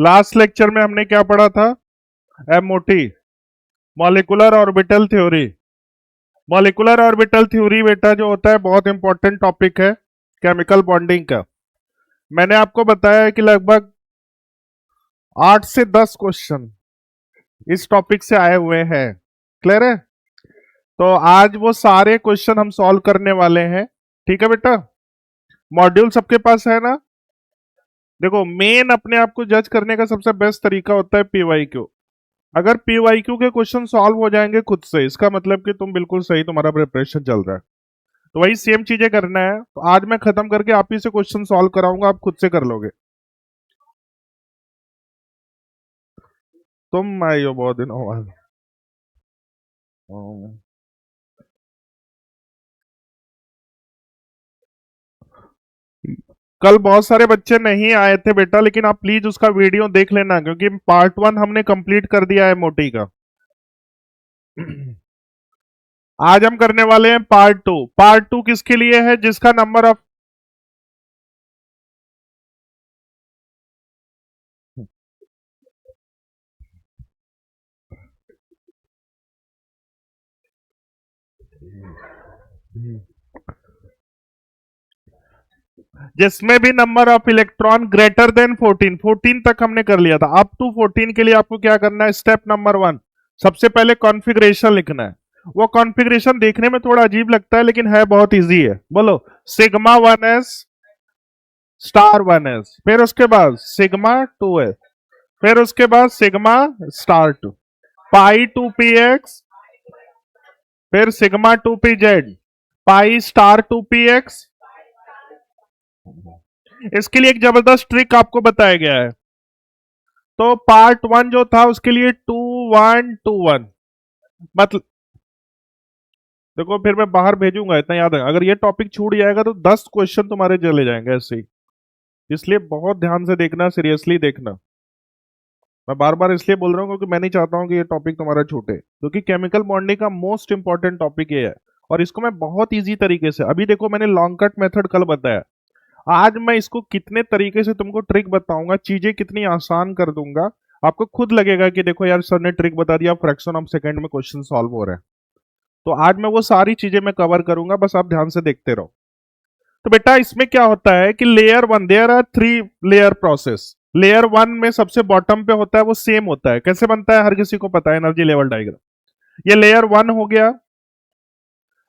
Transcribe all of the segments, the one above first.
Last lecture में हमने क्या पढ़ा था? MOT, molecular orbital theory. Molecular orbital theory बेटा जो होता है बहुत इंपॉर्टेंट टॉपिक है केमिकल बॉन्डिंग का। मैंने आपको बताया है कि लगभग 8 से 10 क्वेश्चन इस टॉपिक से आए हुए हैं। क्लियर है? तो आज वो सारे क्वेश्चन हम सॉल्व करने वाले हैं। ठीक है बेटा? मॉड्यूल सबके पास है ना? देखो, मेन अपने आप को जज करने का सबसे बेस्ट तरीका होता है पीवाईक्यू। अगर पीवाईक्यू के क्वेश्चन सॉल्व हो जाएंगे खुद से, इसका मतलब कि तुम बिल्कुल सही, तुम्हारा प्रिपरेशन चल रहा है। तो वही सेम चीजें करना है। तो आज मैं खत्म करके आप ही से क्वेश्चन सॉल्व कराऊंगा, आप खुद से कर लोगे। तुम आई हो बहुत दिनों बाद। हम्म। कल बहुत सारे बच्चे नहीं आए थे बेटा, लेकिन आप प्लीज उसका वीडियो देख लेना, क्योंकि पार्ट 1 हमने कंप्लीट कर दिया है मोटी का। आज हम करने वाले हैं पार्ट 2। पार्ट 2 किसके लिए है? जिसका नंबर ऑफ जिसमें भी number of electron greater than 14, 14 तक हमने कर लिया था। अप टू 14 के लिए आपको क्या करना है? स्टेप नंबर 1, सबसे पहले कॉन्फ़िगरेशन लिखना है। वो कॉन्फ़िगरेशन देखने में थोड़ा अजीब लगता है, लेकिन है बहुत इजी है। बोलो, सिग्मा 1s स्टार 1s, फिर उसके बाद सिग्मा 2s, फिर उसके बाद सिग्मा स्टार 2, पाई 2px, फिर sigma 2pz, pi star 2px। इसके लिए एक जबरदस्त ट्रिक आपको बताया गया है। तो पार्ट 1 जो था उसके लिए 2 1 2 1, मतलब देखो, फिर मैं बाहर भेजूंगा, इतना याद है। अगर ये टॉपिक छूट जाएगा तो 10 क्वेश्चन तुम्हारे चले जाएंगे ऐसे ही। इसलिए बहुत ध्यान से देखना, सीरियसली देखना। मैं बार बार इसलिए बोल रहा हूँ क्योंकि मैं नहीं चाहता हूँ कि ये टॉपिक तुम्हारा छूटे, क्योंकि केमिकल बॉन्डिंग का मोस्ट इंपॉर्टेंट टॉपिक ये है। और इसको मैं बहुत इजी तरीके से, अभी देखो मैंने लॉन्ग कट मेथड कल बताया, आज मैं इसको कितने तरीके से तुमको ट्रिक बताऊंगा, चीजें कितनी आसान कर दूंगा। आपको खुद लगेगा कि देखो यार, सर ने ट्रिक बता दिया, फ्रैक्शन ऑफ सेकंड में क्वेश्चन सॉल्व हो रहा है। तो आज मैं वो सारी चीजें मैं कवर करूंगा, बस आप ध्यान से देखते रहो। तो बेटा इसमें क्या होता है कि layer 1, there are 3 layer process. Layer 1 में सबसे बॉटम पे होता है, वो सेम होता है। कैसे बनता है हर किसी को पता है, एनर्जी लेवल डायग्राम। ये लेयर 1 हो गया।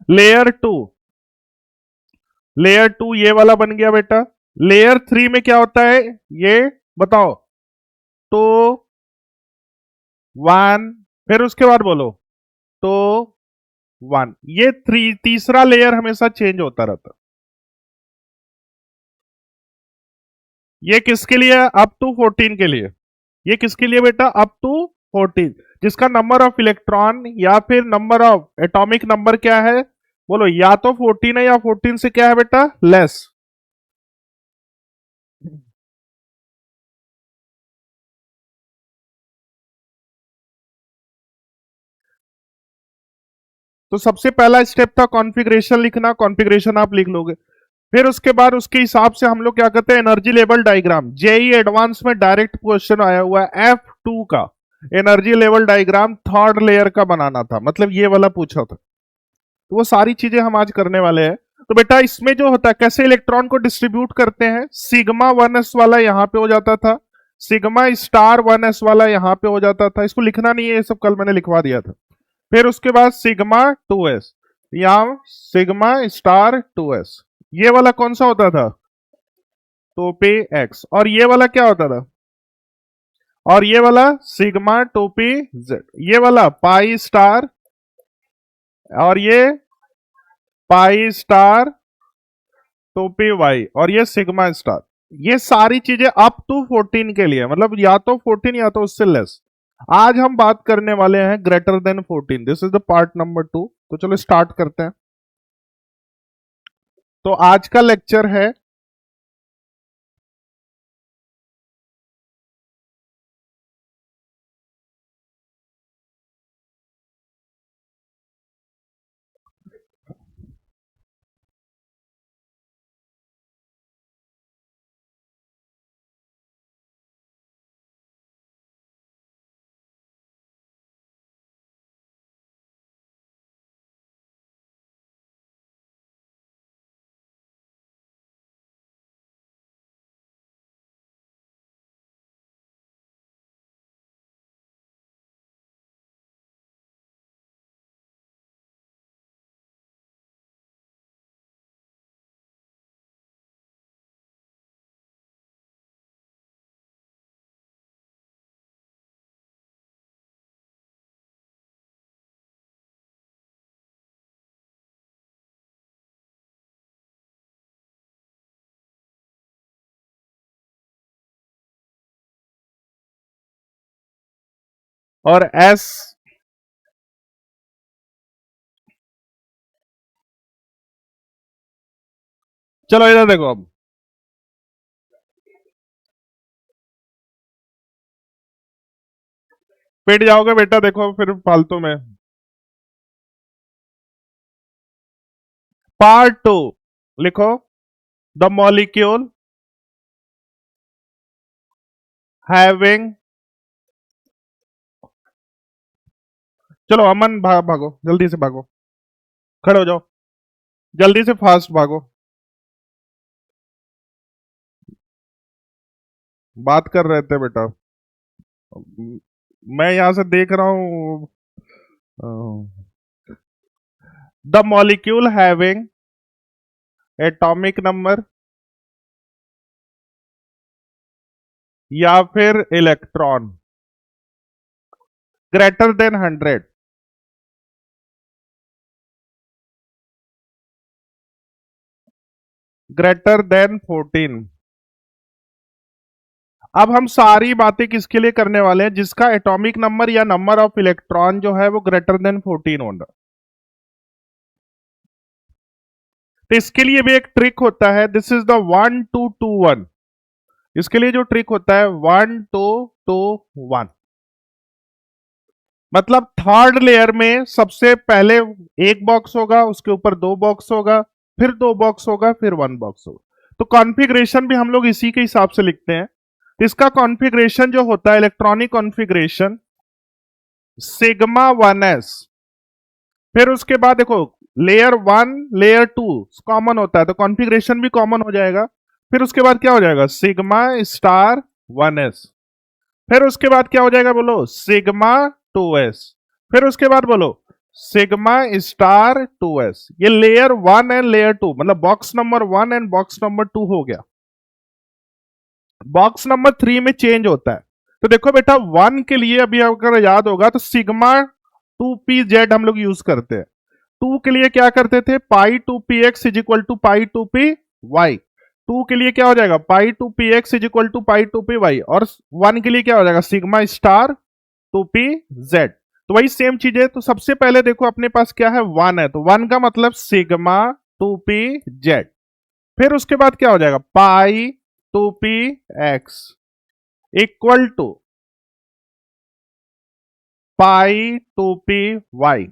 लेयर 2, लेयर 2 ये वाला बन गया बेटा। लेयर 3 में क्या होता है ये बताओ? तो 1, फिर उसके बाद बोलो तो 1। ये तीसरा लेयर हमेशा चेंज होता रहता। ये किसके लिए? अप टू 14 के लिए। ये किसके लिए बेटा? अप टू 14, जिसका नंबर ऑफ इलेक्ट्रॉन या फिर नंबर ऑफ एटॉमिक नंबर क्या है? बोलो, या तो 14 है या 14 से क्या है बेटा? लेस। तो सबसे पहला स्टेप था कॉन्फ़िगरेशन लिखना। कॉन्फ़िगरेशन आप लिख लोगे, फिर उसके बाद उसके हिसाब से हम लोग क्या करते हैं? Energy level diagram. JEE advance में डायरेक्ट क्वेश्चन आया हुआ है F2 का। Energy level diagram third layer का बनाना था, मतलब ये वाला पूछा था। तो वो सारी चीजें हम आज करने वाले हैं। तो बेटा इसमें जो होता है, कैसे इलेक्ट्रॉन को डिस्ट्रीब्यूट करते हैं? सिग्मा 1s वाला यहां पे हो जाता था, सिग्मा स्टार 1s वाला यहां पे हो जाता था। इसको लिखना नहीं है, ये सब कल मैंने लिखवा दिया था। फिर उसके बाद सिग्मा 2s, यहां सिग्मा स्टार 2s। ये वाला कौन सा होता था? टोपी एक्स। और ये वाला क्या होता था? और ये वाला सिग्मा टोपी जेड। ये वाला पाई स्टार, और ये पाई स्टार टोपी वाई, और ये सिग्मा स्टार। ये सारी चीजें अप टू 14 के लिए, मतलब या तो 14 या तो उससे लेस। आज हम बात करने वाले हैं greater than 14। This is the part number 2। तो चलो स्टार्ट करते हैं। तो आज का लेक्चर है और एस चलो इधर देखो अब पिट जाओगे बेटा, देखो फिर फालतू में। पार्ट टू लिखो, द मॉलिक्यूल हैविंग, चलो अमन भागो, जल्दी से भागो, खड़े हो जाओ, जल्दी से फास्ट भागो, बात कर रहे थे बेटा। मैं यहां से देख रहा हूं। The molecule having atomic number या फिर electron greater than 100, greater than 14। अब हम सारी बातें किसके लिए करने वाले हैं, जिसका एटॉमिक नंबर या नंबर ऑफ इलेक्ट्रॉन जो है वो ग्रेटर देन 14 होगा। तो इसके लिए भी एक ट्रिक होता है, दिस इज द 1 2 2 1। इसके लिए जो ट्रिक होता है 1 2 2 1, मतलब थर्ड लेयर में सबसे पहले एक बॉक्स होगा, उसके ऊपर दो बॉक्स होगा, फिर दो बॉक्स होगा, फिर वन बॉक्स होगा। तो कॉन्फ़िगरेशन भी हम लोग इसी के हिसाब से लिखते हैं। इसका कॉन्फ़िगरेशन जो होता है इलेक्ट्रॉनिक कॉन्फ़िगरेशन सिग्मा 1s, फिर उसके बाद देखो लेयर 1 लेयर 2 कॉमन होता है तो कॉन्फ़िगरेशन भी कॉमन हो जाएगा। फिर उसके बाद क्या हो जाएगा सिग्मा स्टार 1s, फिर उसके बाद क्या हो जाएगा बोलो सिग्मा 2s, फिर उसके बाद बोलो सिग्मा स्टार 2s। ये लेयर 1 एंड लेयर 2 मतलब box number 1 and box number 2 हो गया। बॉक्स नंबर 3 में चेंज होता है। तो देखो बेटा 1 के लिए अभी अगर याद होगा तो सिग्मा 2pz हम लोग यूज करते हैं। 2 के लिए क्या करते थे pi 2px is equal to pi 2py। 2 के लिए क्या हो जाएगा pi 2px is equal to pi 2py, और 1 के लिए क्या हो जाएगा सिग्मा स्टार 2pz। तो वही सेम चीज है। तो सबसे पहले देखो अपने पास क्या है 1 है, तो 1 का मतलब सिग्मा 2pz। फिर उसके बाद क्या हो जाएगा pi 2px equal to pi 2py।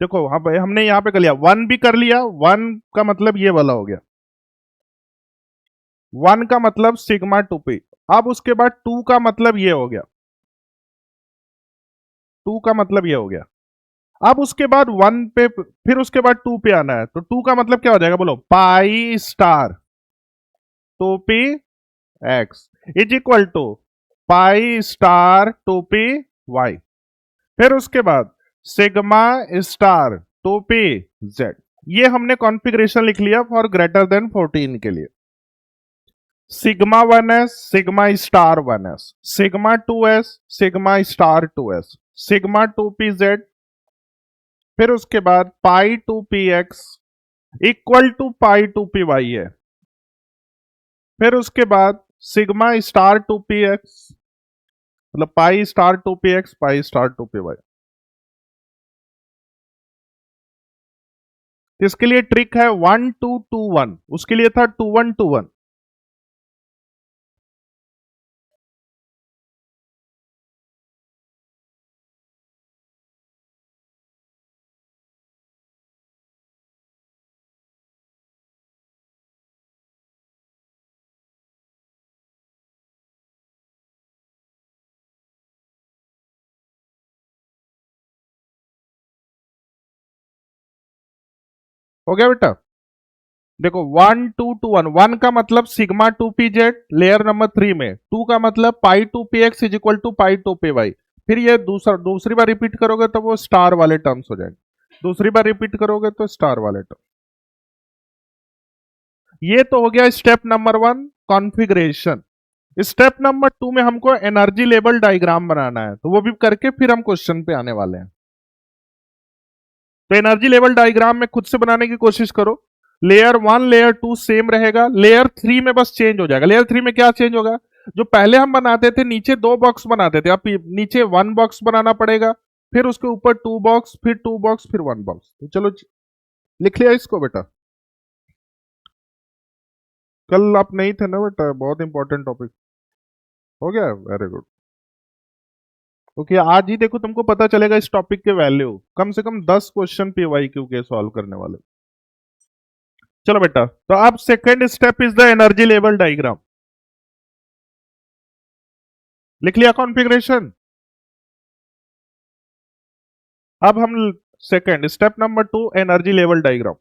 देखो हमने यहां पे कर लिया 1 भी कर लिया, 1 का मतलब ये वाला हो गया, 1 का मतलब सिग्मा 2p। अब उसके बाद 2 का मतलब ये हो गया, 2 का मतलब ये हो गया। अब उसके बाद 1 पे फिर उसके बाद 2 पे आना है, तो 2 का मतलब क्या हो जाएगा बोलो pi star 2p x is equal to pi star 2p y। फिर उसके बाद सिग्मा स्टार 2p z। ये हमने कॉन्फ़िगरेशन लिख लिया फॉर ग्रेटर देन 14 के लिए। Sigma 1s sigma star 1s sigma 2s sigma star 2s sigma 2pz, फिर उसके बाद पाई 2px equal to pi 2py है। फिर उसके बाद सिग्मा स्टार 2px मतलब pi star 2px pi star 2py। इसके लिए ट्रिक है 1 2 2 1, उसके लिए था 2 1 2 1। हो गया बेटा। देखो 1 2 2 1, 1 का मतलब सिग्मा 2pz लेयर नंबर 3 में, 2 का मतलब pi 2px is equal to pi 2py। फिर ये दूसरी बार रिपीट करोगे तो वो स्टार वाले टर्म्स हो जाएंगे, दूसरी बार रिपीट करोगे तो स्टार वाले टर्म। ये तो हो गया step number 1 configuration. Step number 2 में हमको एनर्जी लेवल डायग्राम बनाना है, तो वो भी करके फिर हम क्वेश्चन पे आने वाले हैं। तो एनर्जी लेवल डायग्राम में खुद से बनाने की कोशिश करो। लेयर 1 लेयर 2 सेम रहेगा, लेयर 3 में बस चेंज हो जाएगा। लेयर 3 में क्या चेंज होगा जो पहले हम बनाते थे नीचे 2 बॉक्स बनाते थे, अब नीचे 1 बॉक्स बनाना पड़ेगा, फिर उसके ऊपर 2 बॉक्स, फिर 2 बॉक्स, फिर 1 बॉक्स। तो चलो लिख लिया इसको बेटा। कल आप नहीं थे ना बेटा, बहुत इंपॉर्टेंट टॉपिक हो गया, वेरी गुड। ओके, आज ही देखो तुमको पता चलेगा इस टॉपिक के वैल्यू, कम से कम 10 क्वेश्चन पीवाईक्यू के सॉल्व करने वाले। चलो बेटा, तो अब second step is the energy level diagram. लिख लिया कॉन्फ़िगरेशन। अब हम second step number 2, energy level diagram.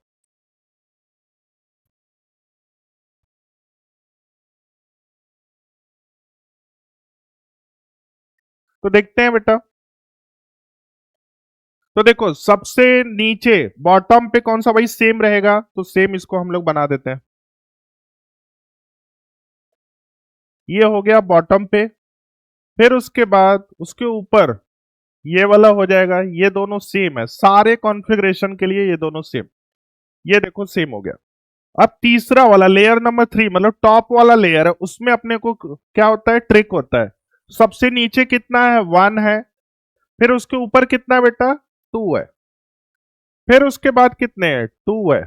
तो देखते हैं बेटा। तो देखो सबसे नीचे बॉटम पे कौन सा भाई सेम रहेगा, तो सेम इसको हम लोग बना देते हैं। ये हो गया बॉटम पे, फिर उसके बाद उसके ऊपर ये वाला हो जाएगा, ये दोनों सेम है सारे कॉन्फ़िगरेशन के लिए, ये दोनों सेम, ये देखो सेम हो गया। अब तीसरा वाला लेयर नंबर 3, मतलब टॉप वाला लेयर है, उसमें अपने को क्या होता है, ट्रिक होता है। सबसे नीचे कितना है, 1 है, फिर उसके ऊपर कितना है बेटा, 2 है, फिर उसके बाद कितने हैं, 2 है,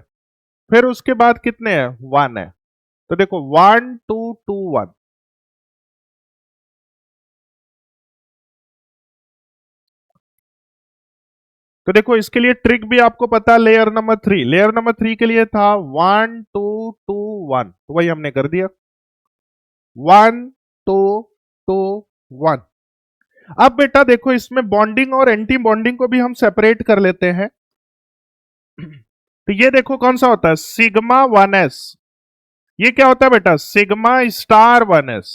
फिर उसके बाद कितने हैं, 1 है। तो देखो 1 2 2 1। तो देखो इसके लिए ट्रिक भी आपको पता है, लेयर नंबर 3 के लिए था 1 2 2 1, तो वही हमने कर दिया 1 2 2 1। अब बेटा देखो इसमें बॉन्डिंग और एंटी बॉन्डिंग को भी हम सेपरेट कर लेते हैं। तो ये देखो कौन सा होता है, सिग्मा 1s। ये क्या होता है बेटा, सिग्मा स्टार 1s।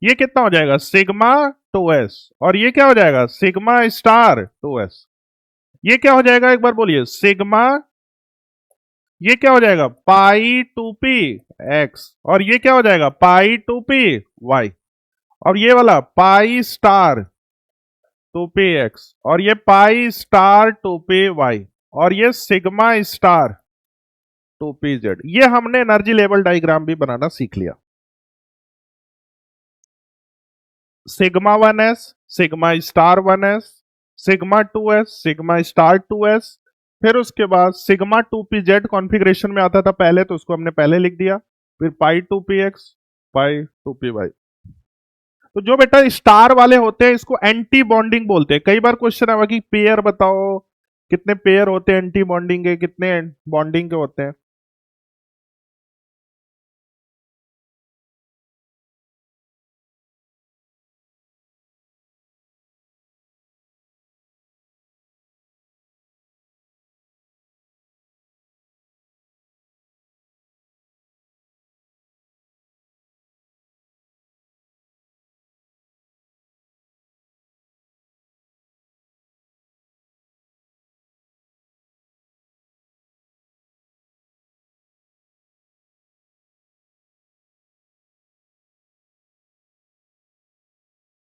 ये कितना हो जाएगा, सिग्मा 2s। और ये क्या हो जाएगा, सिग्मा स्टार 2s। ये क्या हो जाएगा, एक बार बोलिए, सिग्मा, ये क्या हो जाएगा, पाई 2p x, और ये क्या हो जाएगा, पाई 2p y, और ये वाला पाई स्टार 2p x, और ये पाई स्टार 2p y, और ये सिग्मा स्टार 2p z। ये हमने एनर्जी लेवल डायग्राम भी बनाना सीख लिया। Sigma 1s, sigma star 1s, sigma 2s, sigma star 2s, फिर उसके बाद सिग्मा 2pz कॉन्फ़िगरेशन में आता था पहले, तो उसको हमने पहले लिख दिया, फिर पाई 2px, पाई 2py। तो जो बेटा स्टार वाले होते हैं इसको एंटी बॉन्डिंग बोलते हैं। कई बार क्वेश्चन आया कि पेयर बताओ, कितने पेयर होते हैं एंटी बॉन्डिंग के, कितने बॉन्डिंग के होते हैं।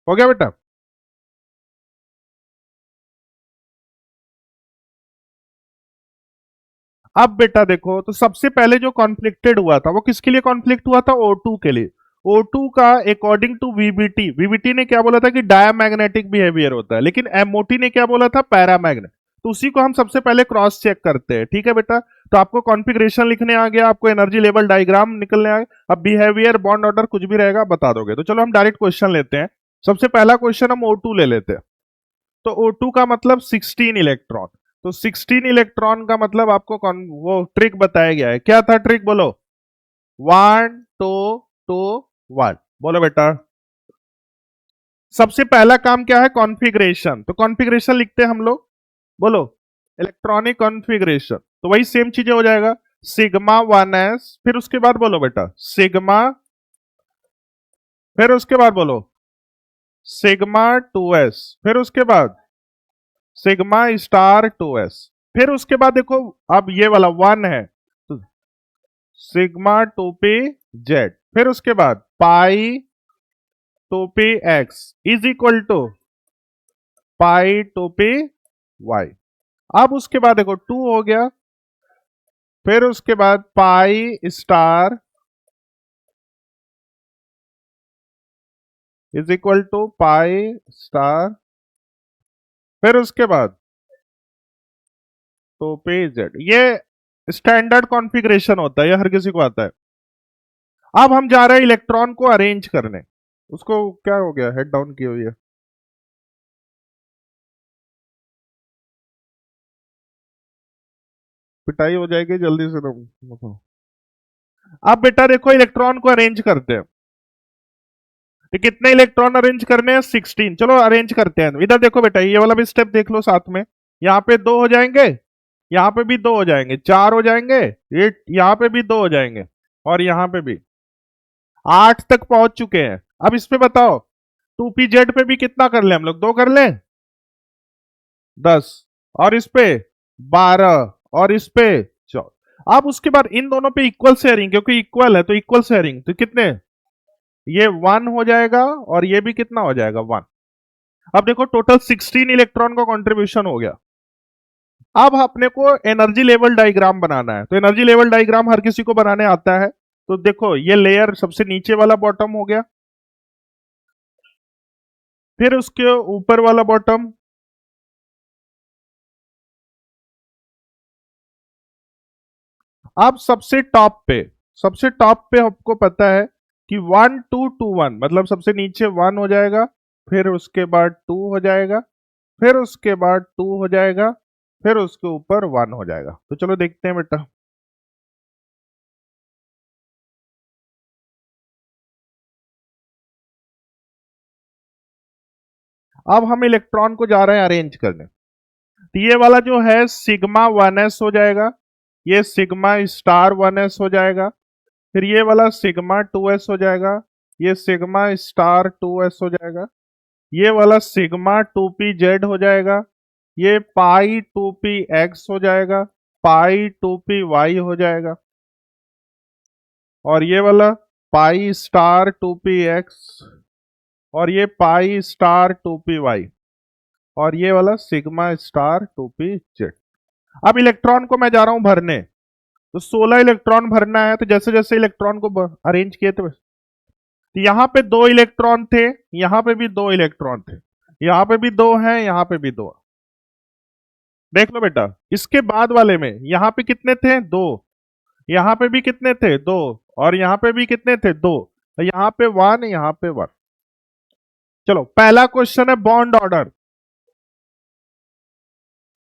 हो गया बेटा। अब बेटा देखो, तो सबसे पहले जो कॉन्फ्लिक्टेड हुआ था वो किसके लिए कॉन्फ्लिक्ट हुआ था, O2 के लिए। O2 का अकॉर्डिंग टू वीबीटी ने क्या बोला था कि डायमैग्नेटिक बिहेवियर होता है, लेकिन एमओटी ने क्या बोला था, पैरामैग्नेट। तो उसी को हम सबसे पहले क्रॉस चेक करते हैं, ठीक है बेटा। तो आपको कॉन्फ़िगरेशन लिखने आ गया, आपको एनर्जी लेवल डायग्राम निकलने आ गया, अब बिहेवियर बॉन्ड ऑर्डर कुछ भी रहेगा बता दोगे। तो चलो हम डायरेक्ट क्वेश्चन लेते हैं। सबसे पहला क्वेश्चन हम O2 ले लेते हैं। तो O2 का मतलब 16 इलेक्ट्रॉन। तो 16 इलेक्ट्रॉन का मतलब आपको वो ट्रिक बताया गया है, क्या था ट्रिक बोलो, 1 2 2 1, बोलो बेटा। सबसे पहला काम क्या है, कॉन्फ़िगरेशन। तो कॉन्फ़िगरेशन लिखते हैं हम लोग, बोलो, इलेक्ट्रॉनिक कॉन्फ़िगरेशन। तो वही सेम चीजें हो जाएगा, सिग्मा 1s, फिर उसके बाद बोलो बेटा सिग्मा, फिर उसके बाद बोलो सिग्मा 2s, फिर उसके बाद सिग्मा स्टार 2s, फिर उसके बाद देखो अब ये वाला 1 है, तो सिग्मा 2p z, फिर उसके बाद pi 2p x is equal to pi 2p y। अब उसके बाद देखो 2 हो गया, फिर उसके बाद pi star is equal to pi star, फिर उसके बाद तो पे जेड। ये स्टैंडर्ड कॉन्फ़िगरेशन होता है, ये हर किसी को आता है। अब हम जा रहे हैं इलेक्ट्रॉन को अरेंज करने। उसको क्या हो गया, हेड डाउन की हुई है। पिटाई हो जाएगी जल्दी से तुम। अब बेटा देखो इलेक्ट्रॉन को अरेंज करते हैं। तो कितने इलेक्ट्रॉन अरेंज करने हैं, 16। चलो अरेंज करते हैं। इधर देखो बेटा, ये वाला भी स्टेप देख लो साथ में। यहाँ पे दो हो जाएंगे, यहाँ पे भी दो हो जाएंगे, चार हो जाएंगे, ये यहाँ पे भी दो हो जाएंगे, और यहाँ पे भी 8 तक पहुंच चुके हैं। अब इस पे बताओ, 2pz पे भी कितना कर ले हम लोग, दो कर ले, 10, और इस पे 12, और इस पे 14। अब उसके बाद इन दोनों पे इक्वल शेयरिंग, क्योंकि इक्वल है तो इक्वल शेयरिंग, तो कितने, ये 1 हो जाएगा और ये भी कितना हो जाएगा, 1। अब देखो टोटल 16 इलेक्ट्रॉन का कंट्रीब्यूशन हो गया। अब अपने को एनर्जी लेवल डायग्राम बनाना है। तो एनर्जी लेवल डायग्राम हर किसी को बनाने आता है। तो देखो ये लेयर सबसे नीचे वाला बॉटम हो गया, फिर उसके ऊपर वाला बॉटम, अब सबसे टॉप पे आपको पता है कि 1 2 2 1, मतलब सबसे नीचे 1 हो जाएगा, फिर उसके बाद 2 हो जाएगा, फिर उसके बाद 2 हो जाएगा, फिर उसके ऊपर 1 हो जाएगा। तो चलो देखते हैं बेटा। अब हम इलेक्ट्रॉन को जा रहे हैं अरेंज करने। तो ये वाला जो है सिग्मा 1s हो जाएगा, ये सिग्मा स्टार 1s हो जाएगा, फिर ये वाला सिग्मा 2s हो जाएगा, ये सिग्मा स्टार 2s हो जाएगा, ये वाला सिग्मा 2p z हो जाएगा, ये पाई 2p x हो जाएगा, पाई 2p y हो जाएगा, और ये वाला पाई स्टार 2p x, और ये पाई स्टार 2p y, और ये वाला सिग्मा स्टार 2p z। अब इलेक्ट्रॉन को मैं जा रहा हूं भरने। तो 16 इलेक्ट्रॉन भरना है। तो जैसे जैसे इलेक्ट्रॉन को अरेंज किए थे, तो यहां पे दो इलेक्ट्रॉन थे, यहां पे भी दो इलेक्ट्रॉन थे, यहां पे भी दो हैं, यहां पे भी दो। देख लो बेटा, इसके बाद वाले में यहां पे कितने थे, दो, यहां पे भी कितने थे, दो, और यहां पे भी कितने थे, दो, यहां पे 1, यहां पे 1। चलो पहला क्वेश्चन है बॉन्ड ऑर्डर।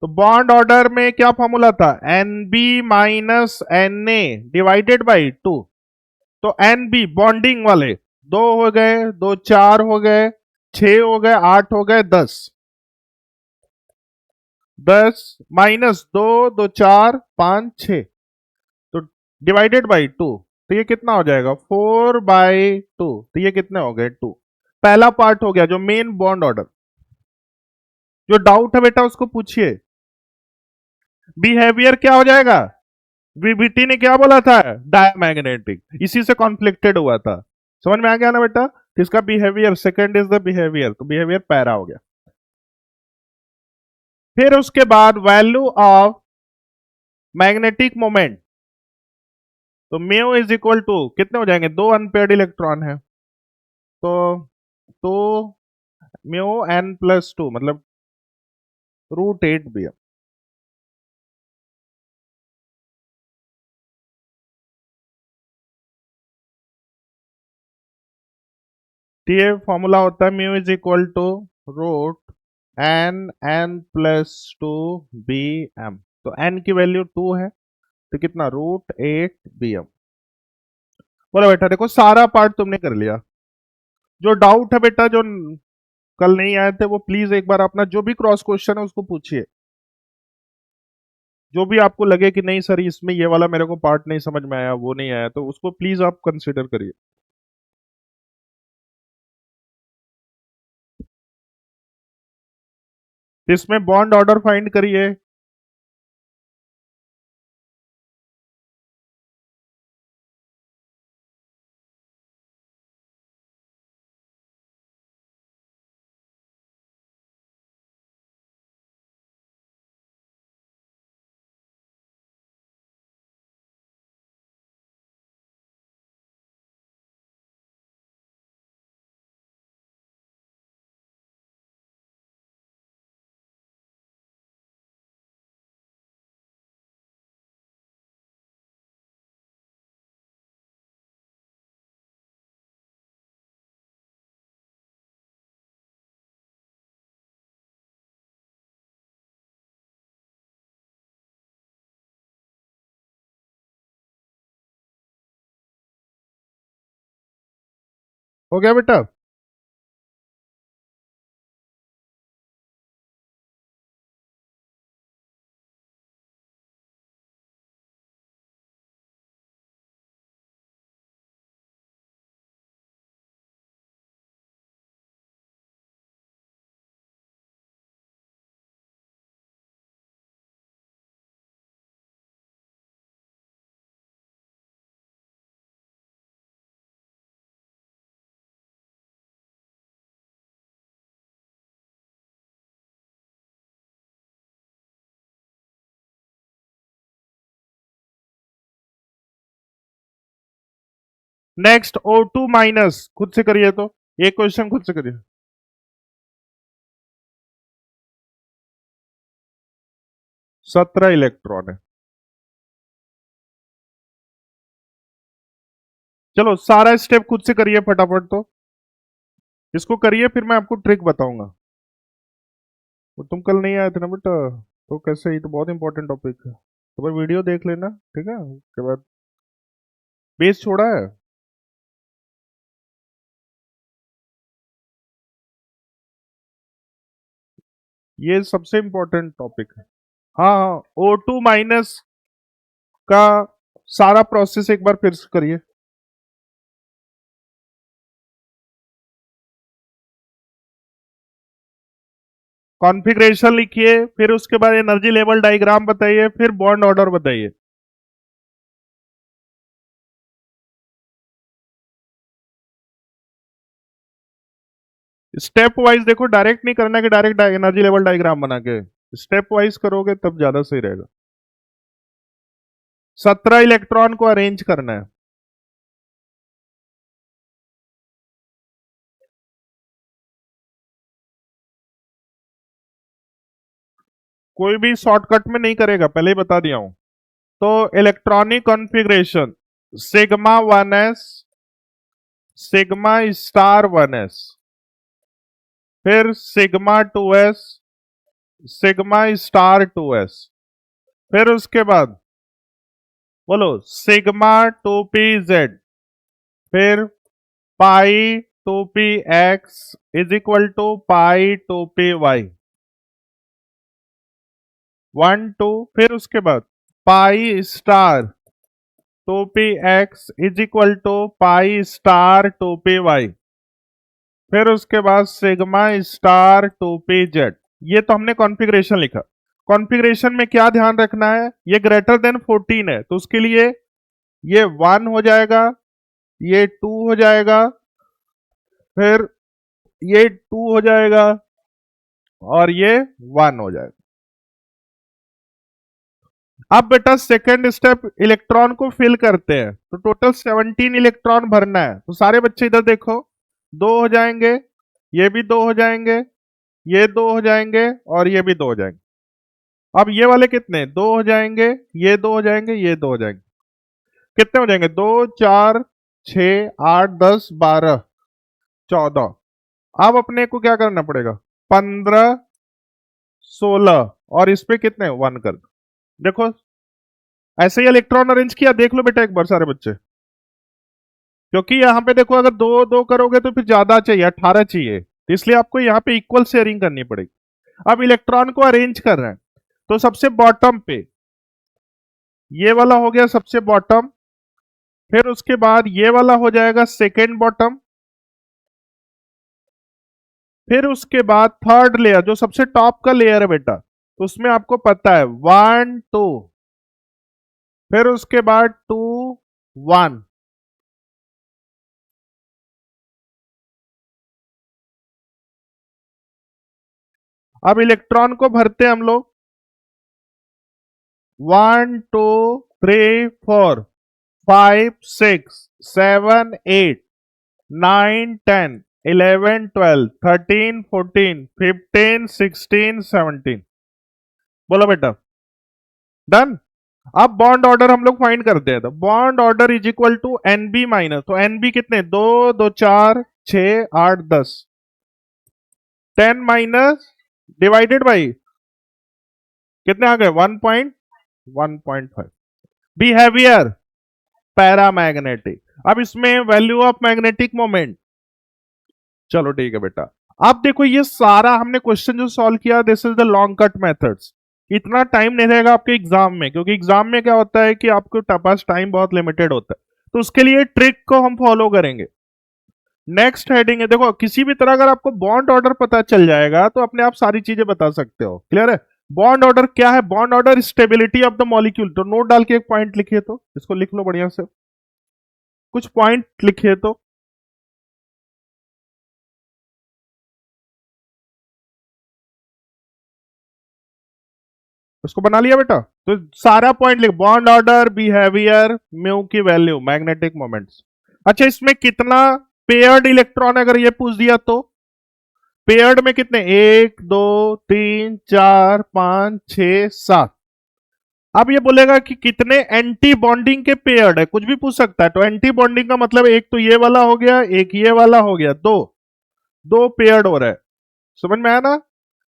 तो बॉन्ड ऑर्डर में क्या फॉर्मूला था, N B minus N A divided by 2। तो एन बी बॉन्डिंग वाले, दो हो गए, दो चार हो गए, 6 हो गए, 8 हो गए, 10। 10 माइनस दो, दो चार, 5 6, तो डिवाइडेड बाई 2। तो ये कितना हो जाएगा, 4/2। तो ये कितने हो गए, 2। पहला पार्ट हो गया जो मेन बॉन्ड ऑर्डर। जो डाउट है बेटा उसको पूछिए। बिहेवियर क्या हो जाएगा, वीबीटी ने क्या बोला था, डायमैग्नेटिक, इसी से कॉन्फ्लिक्टेड हुआ था। समझ में आ गया ना बेटा। तो इसका behaviour, second is the behaviour, तो बिहेवियर पैरा हो गया। फिर उसके बाद वैल्यू ऑफ मैग्नेटिक मोमेंट। तो म्यू इज इक्वल टू कितने हो जाएंगे, दो अनपेयर्ड इलेक्ट्रॉन है, तो तो म्यू n+2 मतलब √8 भी। तो ये फॉर्मूला होता है mu is equal to √n+2 bm। तो n की वैल्यू 2 है, तो कितना, √8 bm। बोलो बेटा, देखो सारा पार्ट तुमने कर लिया। जो डाउट है बेटा, जो कल नहीं आए थे, वो प्लीज एक बार अपना जो भी क्रॉस क्वेश्चन है उसको पूछिए। जो भी आपको लगे कि नहीं सर इसमें ये वाला मेरे को पार्ट नहीं समझ में आया, वो नहीं आया, तो उसको प्लीज आप कंसिडर करिए। इसमें बॉन्ड ऑर्डर फाइंड करिए। हो गया बेटा? नेक्स्ट O2 माइनस, खुद से करिए तो, एक क्वेश्चन खुद से करिए। 17 इलेक्ट्रॉन है। चलो सारा स्टेप खुद से करिए फटाफट, तो इसको करिए फिर मैं आपको ट्रिक बताऊंगा। वो तुम कल नहीं आए थे ना बेटा, तो कैसे, ये तो बहुत इंपॉर्टेंट टॉपिक है, तो भाई वीडियो देख लेना, ठीक है, उसके बाद बेस छोड़ा है। ये सबसे इंपॉर्टेंट टॉपिक है। हाँ हाँ, O2 माइनस का सारा प्रोसेस एक बार फिर से करिए। कॉन्फ़िगरेशन लिखिए, फिर उसके बाद एनर्जी लेवल डायग्राम बताइए, फिर बॉन्ड ऑर्डर बताइए। स्टेप वाइज देखो, डायरेक्ट नहीं करना कि डायरेक्ट एनर्जी लेवल डायग्राम बना के, स्टेप वाइज करोगे तब ज्यादा सही रहेगा। 17 इलेक्ट्रॉन को अरेंज करना है। कोई भी शॉर्टकट में नहीं करेगा, पहले ही बता दिया हूं। तो electronic configuration, sigma 1s, sigma star 1s, फिर sigma 2s, sigma star 2s, फिर उसके बाद बोलो सिग्मा 2p z, फिर pi 2p x is equal to pi 2p y, 1 2, फिर उसके बाद pi star 2p x is equal to pi star 2p y, फिर उसके बाद सिग्मा स्टार 2p z। ये तो हमने कॉन्फ़िगरेशन लिखा। कॉन्फ़िगरेशन में क्या ध्यान रखना है, ये ग्रेटर देन 14 है तो उसके लिए ये 1 हो जाएगा, ये 2 हो जाएगा, फिर ये 2 हो जाएगा, और ये 1 हो जाएगा। अब बेटा सेकेंड स्टेप, इलेक्ट्रॉन को फिल करते हैं, तो टोटल 17 इलेक्ट्रॉन भरना है, तो सारे बच्चे इधर देखो, 2 हो जाएंगे, ये भी 2 हो जाएंगे, ये 2 हो जाएंगे, और ये भी 2 हो जाएंगे। अब ये वाले कितने, 2 हो जाएंगे, ये 2 हो जाएंगे, ये 2 हो जाएंगे, कितने हो जाएंगे, 2 4 6 8 10 12 14। अब अपने को क्या करना पड़ेगा, 15 16, और इस पे कितने 1 कर दो। देखो ऐसे ही इलेक्ट्रॉन अरेंज किया, देख लो बेटा एक बार सारे बच्चे, क्योंकि यहां पे देखो अगर 2 2 करोगे तो फिर ज्यादा चाहिए, 18 चाहिए, तो इसलिए आपको यहाँ पे इक्वल शेयरिंग करनी पड़ेगी। अब इलेक्ट्रॉन को अरेंज कर रहे हैं, तो सबसे बॉटम पे ये वाला हो गया सबसे बॉटम, फिर उसके बाद ये वाला हो जाएगा सेकेंड बॉटम, फिर उसके बाद थर्ड लेयर जो सबसे टॉप का लेयर है बेटा, तो उसमें आपको पता है 1 2, फिर उसके बाद 2 1। अब इलेक्ट्रॉन को भरते हैं हम लोग, 1 2 3 4 5 6 7 8 9 10 11 12 13 14 15 16 17। बोलो बेटा, डन। अब बॉन्ड ऑर्डर हम लोग फाइंड करते हैं, तो bond order is equal to N B minus, तो एनबी कितने, 2 2 4 6 8 10, 10 माइनस डिवाइडेड बाई कितने आ गए, 1.1.5। Behaviour paramagnetic. अब इसमें वैल्यू ऑफ मैग्नेटिक मोमेंट चलो ठीक है बेटा। अब देखो ये सारा हमने क्वेश्चन जो सॉल्व किया, this is the long cut methods. इतना टाइम नहीं रहेगा आपके एग्जाम में, क्योंकि एग्जाम में क्या होता है कि आपके पास टाइम बहुत लिमिटेड होता है, तो उसके लिए ट्रिक को हम फॉलो करेंगे। नेक्स्ट हेडिंग है, देखो किसी भी तरह अगर आपको बॉन्ड ऑर्डर पता चल जाएगा तो अपने आप सारी चीजें बता सकते हो। क्लियर है? बॉन्ड ऑर्डर क्या है? Bond order stability of the molecule. तो नोट डाल के एक पॉइंट लिखिए, तो इसको लिख लो बढ़िया से, कुछ पॉइंट लिखिए तो। उसको बना लिया बेटा? तो सारा पॉइंट लिख, बॉन्ड ऑर्डर, बिहेवियर, म्यू की वैल्यू, मैग्नेटिक मोमेंट्स। अच्छा, इसमें कितना पेयर्ड इलेक्ट्रॉन अगर ये पूछ दिया तो पेयर्ड में कितने? 1 2 3 4 5 6 7। अब ये बोलेगा कि कितने एंटी बॉन्डिंग के पेयर्ड है, कुछ भी पूछ सकता है। तो एंटी बॉन्डिंग का मतलब एक तो ये वाला हो गया, एक ये वाला हो गया, दो दो पेयर्ड हो रहा है। समझ में आया ना?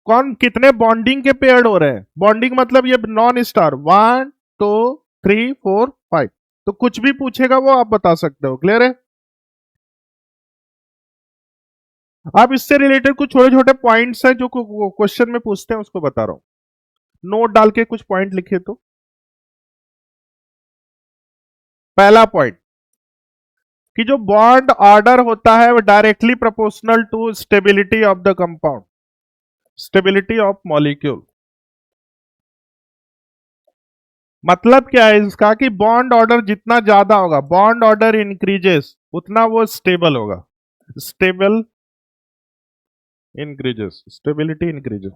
कौन कितने बॉन्डिंग के पेयर्ड हो रहे हैं? बॉन्डिंग मतलब ये नॉन स्टार, 1 2 3 4 5। तो कुछ भी पूछेगा वो आप बता सकते हो। क्लियर है? अब इससे रिलेटेड कुछ छोटे छोटे पॉइंट्स हैं जो क्वेश्चन में पूछते हैं, उसको बता रहा हूं। नोट डाल के कुछ पॉइंट लिखे तो। पहला पॉइंट कि जो बॉन्ड ऑर्डर होता है वो directly proportional to stability of the compound, stability of molecule. मतलब क्या है इसका? कि बॉन्ड ऑर्डर जितना ज्यादा होगा, बॉन्ड ऑर्डर इंक्रीजेस, उतना वो स्टेबल होगा। Stable increases, stability increases.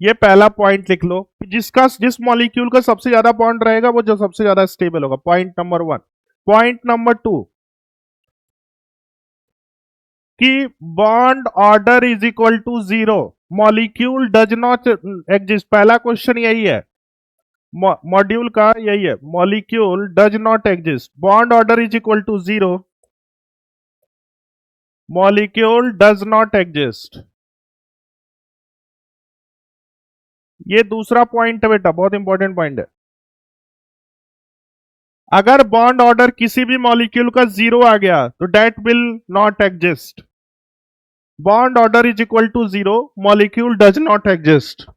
ये पहला पॉइंट लिख लो कि जिस मॉलिक्यूल का सबसे ज्यादा बॉन्ड रहेगा वो जो सबसे ज्यादा स्टेबल होगा। Point number 1। पॉइंट नंबर 2 कि bond order is equal to 0, molecule does not exist. पहला क्वेश्चन यही है, मॉड्यूल का यही है, molecule does not exist, bond order is equal to 0, molecule does not exist. ये दूसरा पॉइंट है बेटा, बहुत इंपॉर्टेंट पॉइंट है। अगर बॉन्ड ऑर्डर किसी भी मॉलिक्यूल का 0 आ गया तो that will not exist. Bond order is equal to 0, molecule does not exist.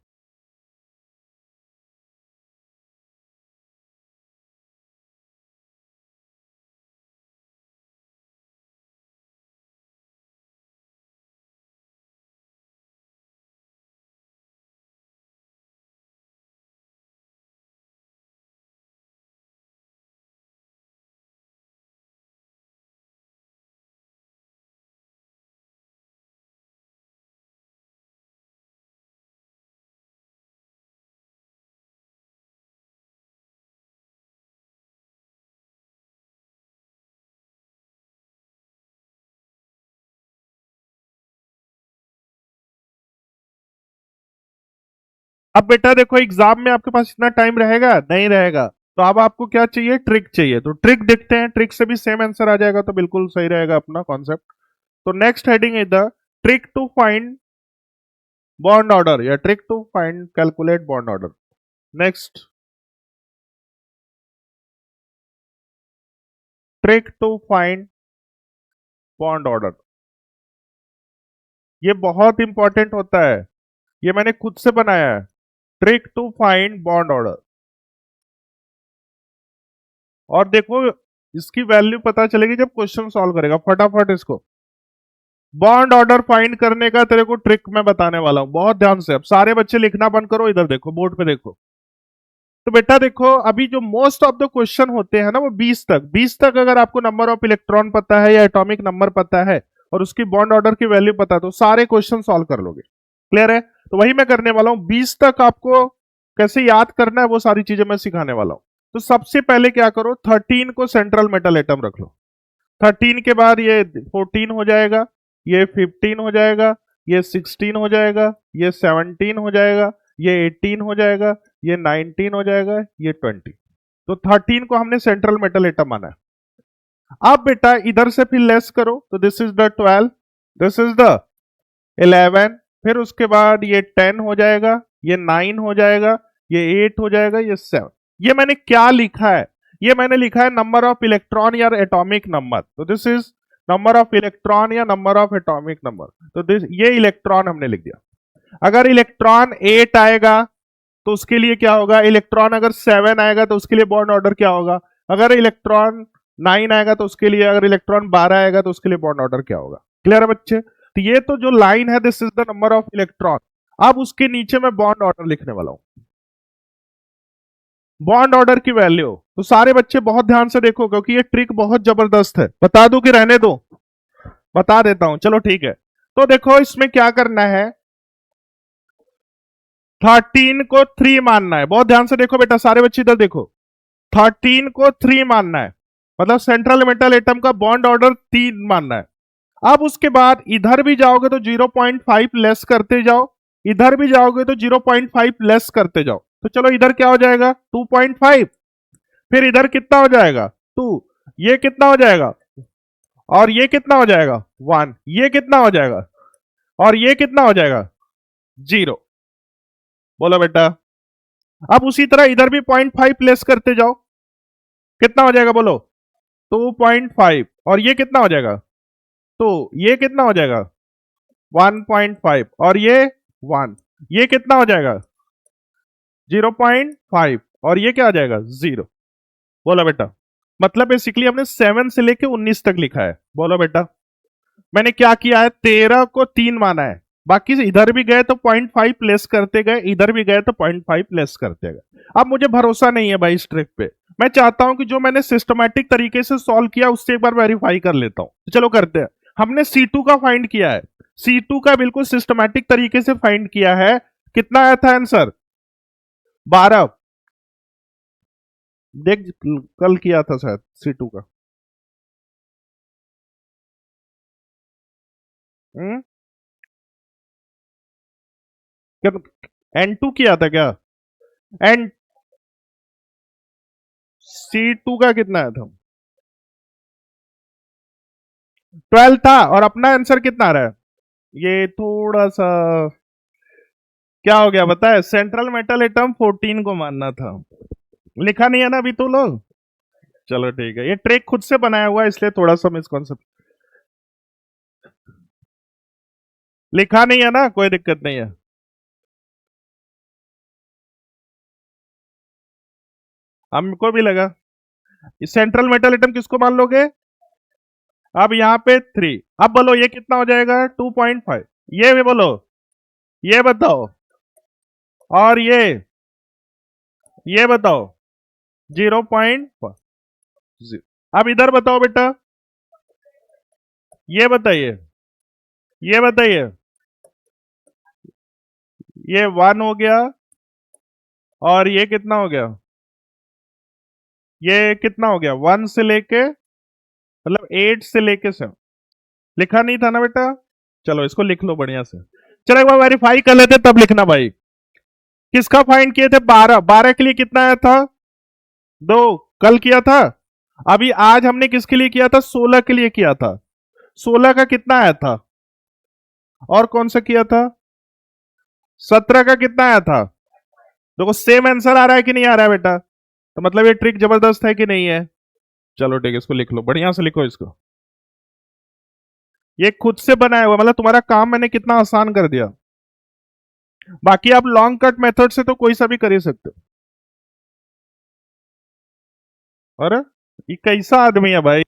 अब बेटा देखो, एग्जाम में आपके पास इतना टाइम रहेगा नहीं रहेगा, तो अब आपको क्या चाहिए? ट्रिक चाहिए। तो ट्रिक देखते हैं, ट्रिक से भी सेम आंसर आ जाएगा तो बिल्कुल सही रहेगा अपना कॉन्सेप्ट। तो next heading is the trick to find bond order, या trick to find calculate bond order. Next, trick to find bond order. ये बहुत इंपॉर्टेंट होता है, ये मैंने खुद से बनाया है। Trick to find bond order. और देखो इसकी वैल्यू पता चलेगी जब क्वेश्चन सॉल्व करेगा। फटाफट इसको बॉन्ड ऑर्डर फाइंड करने का तेरे को ट्रिक मैं बताने वाला हूं, बहुत ध्यान से। अब सारे बच्चे लिखना बंद करो, इधर देखो, बोर्ड पे देखो। तो बेटा देखो, अभी जो मोस्ट ऑफ द क्वेश्चन होते हैं ना वो 20 तक अगर आपको नंबर ऑफ इलेक्ट्रॉन पता है या एटॉमिक नंबर पता है और उसकी बॉन्ड ऑर्डर की वैल्यू पता है तो सारे क्वेश्चन सॉल्व कर लोगे। क्लियर है? तो वही मैं करने वाला हूं। 20 तक आपको कैसे याद करना है वो सारी चीजें मैं सिखाने वाला हूं। तो सबसे पहले क्या करो, 13 को सेंट्रल मेटल एटम रख लो। 13 के बाद ये 14 हो जाएगा, ये 15 हो जाएगा, ये 16 हो जाएगा, ये 17 हो जाएगा, ये 18 हो जाएगा, ये 19 हो जाएगा, ये 20। तो 13 को हमने सेंट्रल मेटल एटम माना है। अब बेटा इधर से फिर लेस करो, तो this is the 12, this is the 11, फिर उसके बाद ये 10 हो जाएगा, ये 9 हो जाएगा, ये 8 हो जाएगा, ये 7। ये मैंने क्या लिखा है? ये मैंने लिखा है नंबर ऑफ इलेक्ट्रॉन या एटॉमिक नंबर। तो this is number of electron या नंबर ऑफ एटॉमिक नंबर। तो दिस ये इलेक्ट्रॉन हमने लिख दिया। अगर इलेक्ट्रॉन 8 आएगा तो उसके लिए क्या होगा? इलेक्ट्रॉन अगर 7 आएगा तो उसके लिए बॉन्ड ऑर्डर क्या होगा? अगर इलेक्ट्रॉन 9 आएगा तो उसके लिए, अगर इलेक्ट्रॉन 12 आएगा तो उसके लिए बॉन्ड ऑर्डर क्या होगा? क्लियर है बच्चे? तो ये तो जो लाइन है, this is the number of electron. अब उसके नीचे मैं बॉन्ड ऑर्डर लिखने वाला हूं। बॉन्ड ऑर्डर की वैल्यू तो सारे बच्चे बहुत ध्यान से देखो, क्योंकि ये ट्रिक बहुत जबरदस्त है। बता दूं कि रहने दो? बता देता हूं, चलो ठीक है। तो देखो इसमें क्या करना है, 13 को 3 मानना है। बहुत ध्यान से देखो बेटा, सारे बच्चे इधर देखो। 13 को 3 मानना है, मतलब सेंट्रल मेटल एटम का बॉन्ड ऑर्डर 3 मानना है। अब उसके बाद इधर भी जाओगे तो 0.5 लेस करते जाओ, इधर भी जाओगे तो 0.5 लेस करते जाओ। तो चलो इधर क्या हो जाएगा? 2.5। फिर इधर कितना हो जाएगा? 2। ये कितना हो जाएगा? और ये कितना हो जाएगा? 1। ये कितना हो जाएगा? और ये कितना हो जाएगा? 0। बोलो बेटा। अब उसी तरह इधर भी 0.5 प्लेस करते जाओ, कितना हो जाएगा बोलो? 2.5। और ये कितना हो जाएगा? तो ये कितना हो जाएगा? 1.5। और ये 1। ये कितना हो जाएगा? 0.5। और ये क्या आ जाएगा? 0। बोलो बेटा। मतलब बेसिकली हमने 7 से लेके 19 तक लिखा है। बोलो बेटा। मैंने क्या किया है, 13 को 3 माना है, बाकी से इधर भी गए तो 0.5 प्लेस करते गए, इधर भी गए तो 0.5 प्लेस करते गए। अब मुझे भरोसा नहीं है भाई इस ट्रिक पे। मैं चाहता हूं कि जो मैंने सिस्टमैटिक तरीके से सॉल्व किया उससे एक बार वेरीफाई कर लेता हूं। तो चलो करते हैं। हमने C2 का फाइंड किया है, C2 का बिल्कुल सिस्टमैटिक तरीके से फाइंड किया है। कितना आया था आंसर? 12। देख, कल किया था शायद C2 का। हम्म। N2 किया था क्या? एन C2 का कितना आया था? 12 था। और अपना आंसर कितना आ रहा है? ये थोड़ा सा क्या हो गया पता है, सेंट्रल मेटल एटम 14 को मानना था। लिखा नहीं है ना अभी तो लोग। चलो ठीक है, ये ट्रिक खुद से बनाया हुआ है इसलिए थोड़ा सा मिसकॉन्सेप्ट। लिखा नहीं है ना, कोई दिक्कत नहीं है। हमको भी लगा। सेंट्रल मेटल एटम किसको मान लोगे? अब यहाँ पे 3। अब बोलो ये कितना हो जाएगा? 2.5। ये भी बोलो, ये बताओ। और ये बताओ 0.5। अब इधर बताओ बेटा, ये बताइए, ये बताइए। ये 1 हो गया, और ये कितना हो गया? ये कितना हो गया? 1 से लेके, मतलब 8 से लेके 7। लिखा नहीं था ना बेटा? चलो इसको लिख लो बढ़िया से। चलो एक बार वेरीफाई कर लेते तब लिखना भाई। किसका फाइंड किए थे? 12। 12 के लिए कितना आया था? 2। कल किया था। अभी आज हमने किसके लिए किया था? 16 के लिए किया था। 16 का कितना आया था? और कौन सा किया था? 17 का कितना आया था? देखो सेम आंसर आ रहा है कि नहीं आ रहा है बेटा? तो मतलब ये ट्रिक जबरदस्त है कि नहीं है? चलो ठीक है, इसको लिख लो बढ़िया से, लिखो इसको। ये खुद से बनाया हुआ, मतलब तुम्हारा काम मैंने कितना आसान कर दिया। बाकी आप लॉन्ग कट मेथड से तो कोई सा भी कर ही सकते हो। अरे ये कैसा आदमी है भाई?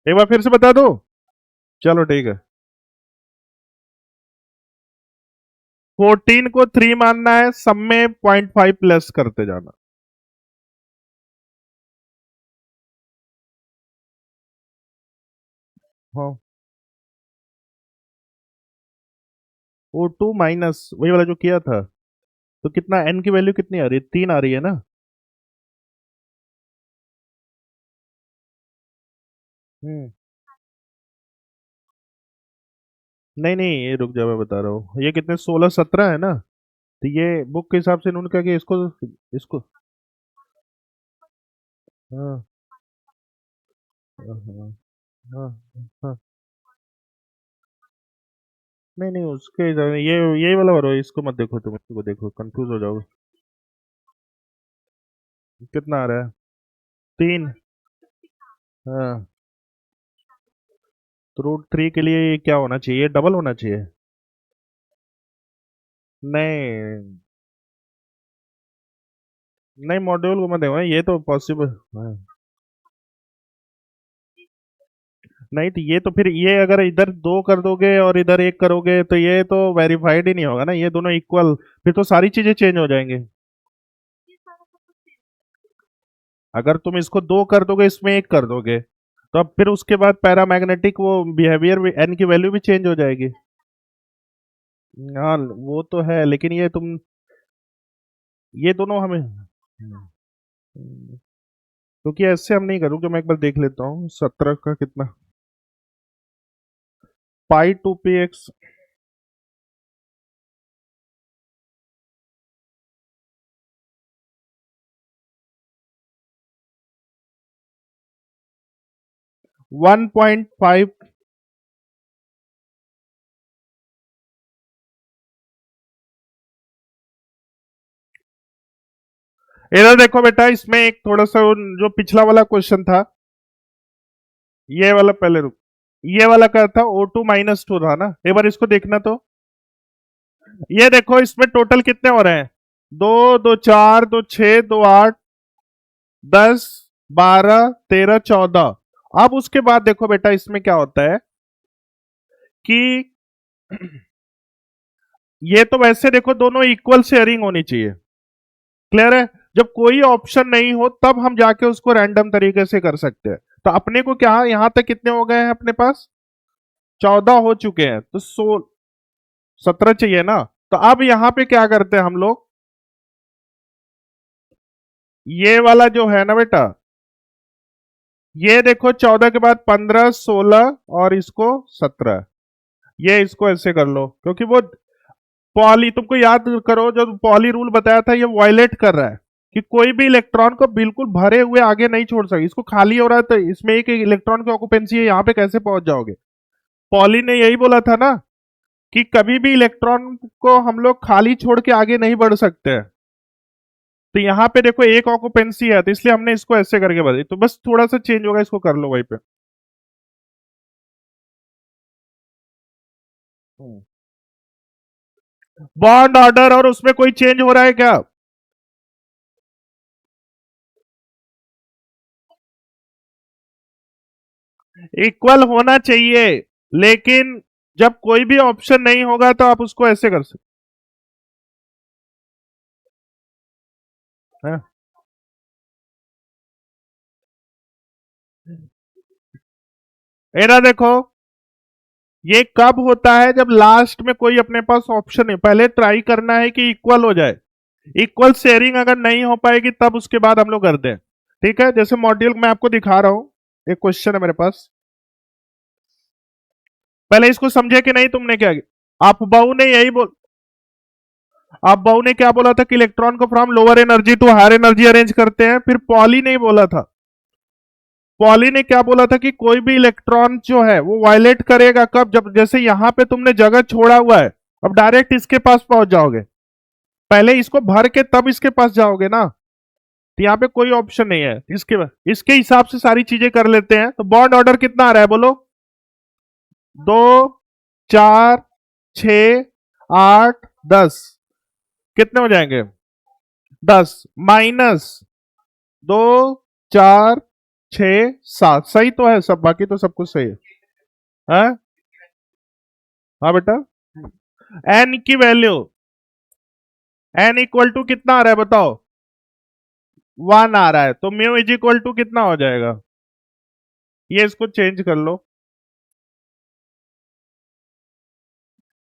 एक बार फिर से बता दो। चलो ठीक है। 14 को 3 मानना है, सब में 0.5 प्लस करते जाना। हाँ, O2 माइनस वही वाला जो किया था, तो कितना n की वैल्यू कितनी आ रही है? 3 आ रही है ना। हम्म। नहीं नहीं, ये रुक जा, मैं बता रहा हूँ, ये कितने 16 17 है ना। तो ये बुक के हिसाब से इन्होंने कहा कि इसको हाँ हाँ हाँ हाँ हाँ। नहीं नहीं, उसके हिसाब से ये यही वाला भरो, इसको मत देखो, तुम इसको देखो, कंफ्यूज हो जाओगे। कितना आ रहा है? 3। हाँ, तो रूट 3 के लिए ये क्या होना चाहिए? डबल होना चाहिए। नहीं नहीं, मॉड्यूल को मत देखो, ये तो पॉसिबल। हाँ। नहीं तो ये तो फिर ये अगर इधर 2 कर दोगे और इधर 1 करोगे तो ये तो वेरीफाइड ही नहीं होगा ना, ये दोनों इक्वल, फिर तो सारी चीजें चेंज हो जाएंगे। अगर तुम इसको 2 कर दोगे, इसमें 1 कर दोगे, तो अब फिर उसके बाद पैरामैग्नेटिक वो बिहेवियर एन की वैल्यू भी चेंज हो जाएगी। हाँ वो तो है, लेकिन ये तुम, ये दोनों हमें क्योंकि ऐसे हम नहीं करूँ, जो मैं एक बार देख लेता हूँ 17 का कितना, π2px। One point five. इधर देखो बेटा, इसमें एक थोड़ा सा जो पिछला वाला क्वेश्चन था, ये वाला पहले रुक, ये वाला क्या था? O2 - 2 था ना, एक बार इसको देखना तो। ये देखो इसमें टोटल कितने हो रहे हैं? 2 2 4 2 6 2 8 10 12 13 14। अब उसके बाद देखो बेटा, इसमें क्या होता है कि ये तो वैसे देखो दोनों इक्वल शेयरिंग होनी चाहिए। क्लियर है? जब कोई ऑप्शन नहीं हो तब हम जाके उसको रैंडम तरीके से कर सकते हैं। तो अपने को क्या यहां तक कितने हो गए हैं अपने पास? 14 हो चुके हैं, तो 17 चाहिए ना। तो अब यहां पे क्या करते हैं हम लोग, ये वाला जो है ना बेटा, ये देखो 14 के बाद 15 16 और इसको 17, ये इसको ऐसे कर लो, क्योंकि वो पॉली, तुमको याद करो जो पॉली रूल बताया था, ये वायलेट कर रहा है कि कोई भी इलेक्ट्रॉन को बिल्कुल भरे हुए आगे नहीं छोड़ सकते। इसको खाली हो रहा है तो इसमें एक इलेक्ट्रॉन की ऑक्यूपेंसी है, यहाँ पे कैसे पहुंच जाओगे? पॉली ने यही बोला था ना कि कभी भी इलेक्ट्रॉन को हम लोग खाली छोड़ के आगे नहीं बढ़ सकते हैं। तो यहाँ पे देखो एक ऑक्यूपेंसी है, तो इसलिए हमने इसको ऐसे करके बताई, तो बस थोड़ा सा चेंज होगा, इसको कर लो वहीं पे। बॉन्ड ऑर्डर और उसमें कोई चेंज हो रहा है क्या? इक्वल होना चाहिए, लेकिन जब कोई भी ऑप्शन नहीं होगा तो आप उसको ऐसे कर सकते हैं। एरा देखो, ये कब होता है? जब लास्ट में कोई अपने पास ऑप्शन है, पहले ट्राई करना है कि इक्वल हो जाए। इक्वल शेयरिंग अगर नहीं हो पाएगी तब उसके बाद हम लोग करते हैं। ठीक है, जैसे मॉड्यूल मैं आपको दिखा रहा हूं, एक क्वेश्चन है मेरे पास, पहले इसको समझे कि नहीं तुमने क्या किया? आप बहू ने यही बोल, आप बहू ने क्या बोला था कि इलेक्ट्रॉन को from lower energy to higher energy arrange करते हैं। फिर पॉली ने बोला था, पॉली ने क्या बोला था कि कोई भी इलेक्ट्रॉन जो है वो वायलेट करेगा कब? जब जैसे यहां पे तुमने जगह छोड़ा हुआ है, अब डायरेक्ट इसके पास पहुंच जाओगे, पहले इसको भर के तब इसके पास जाओगे ना। तो यहाँ पे कोई ऑप्शन नहीं है, इसके हिसाब से सारी चीजें कर लेते हैं। तो बॉन्ड ऑर्डर कितना आ रहा है बोलो? 2 4 6 8 10, कितने हो जाएंगे? 10 माइनस 2 4 6 7, सही तो है सब, बाकी तो सब कुछ सही है। हाँ हाँ बेटा, एन की वैल्यू एन इक्वल टू कितना आ रहा है बताओ, 1 आ रहा है, तो म्यू इज इक्वल टू कितना हो जाएगा, ये इसको चेंज कर लो।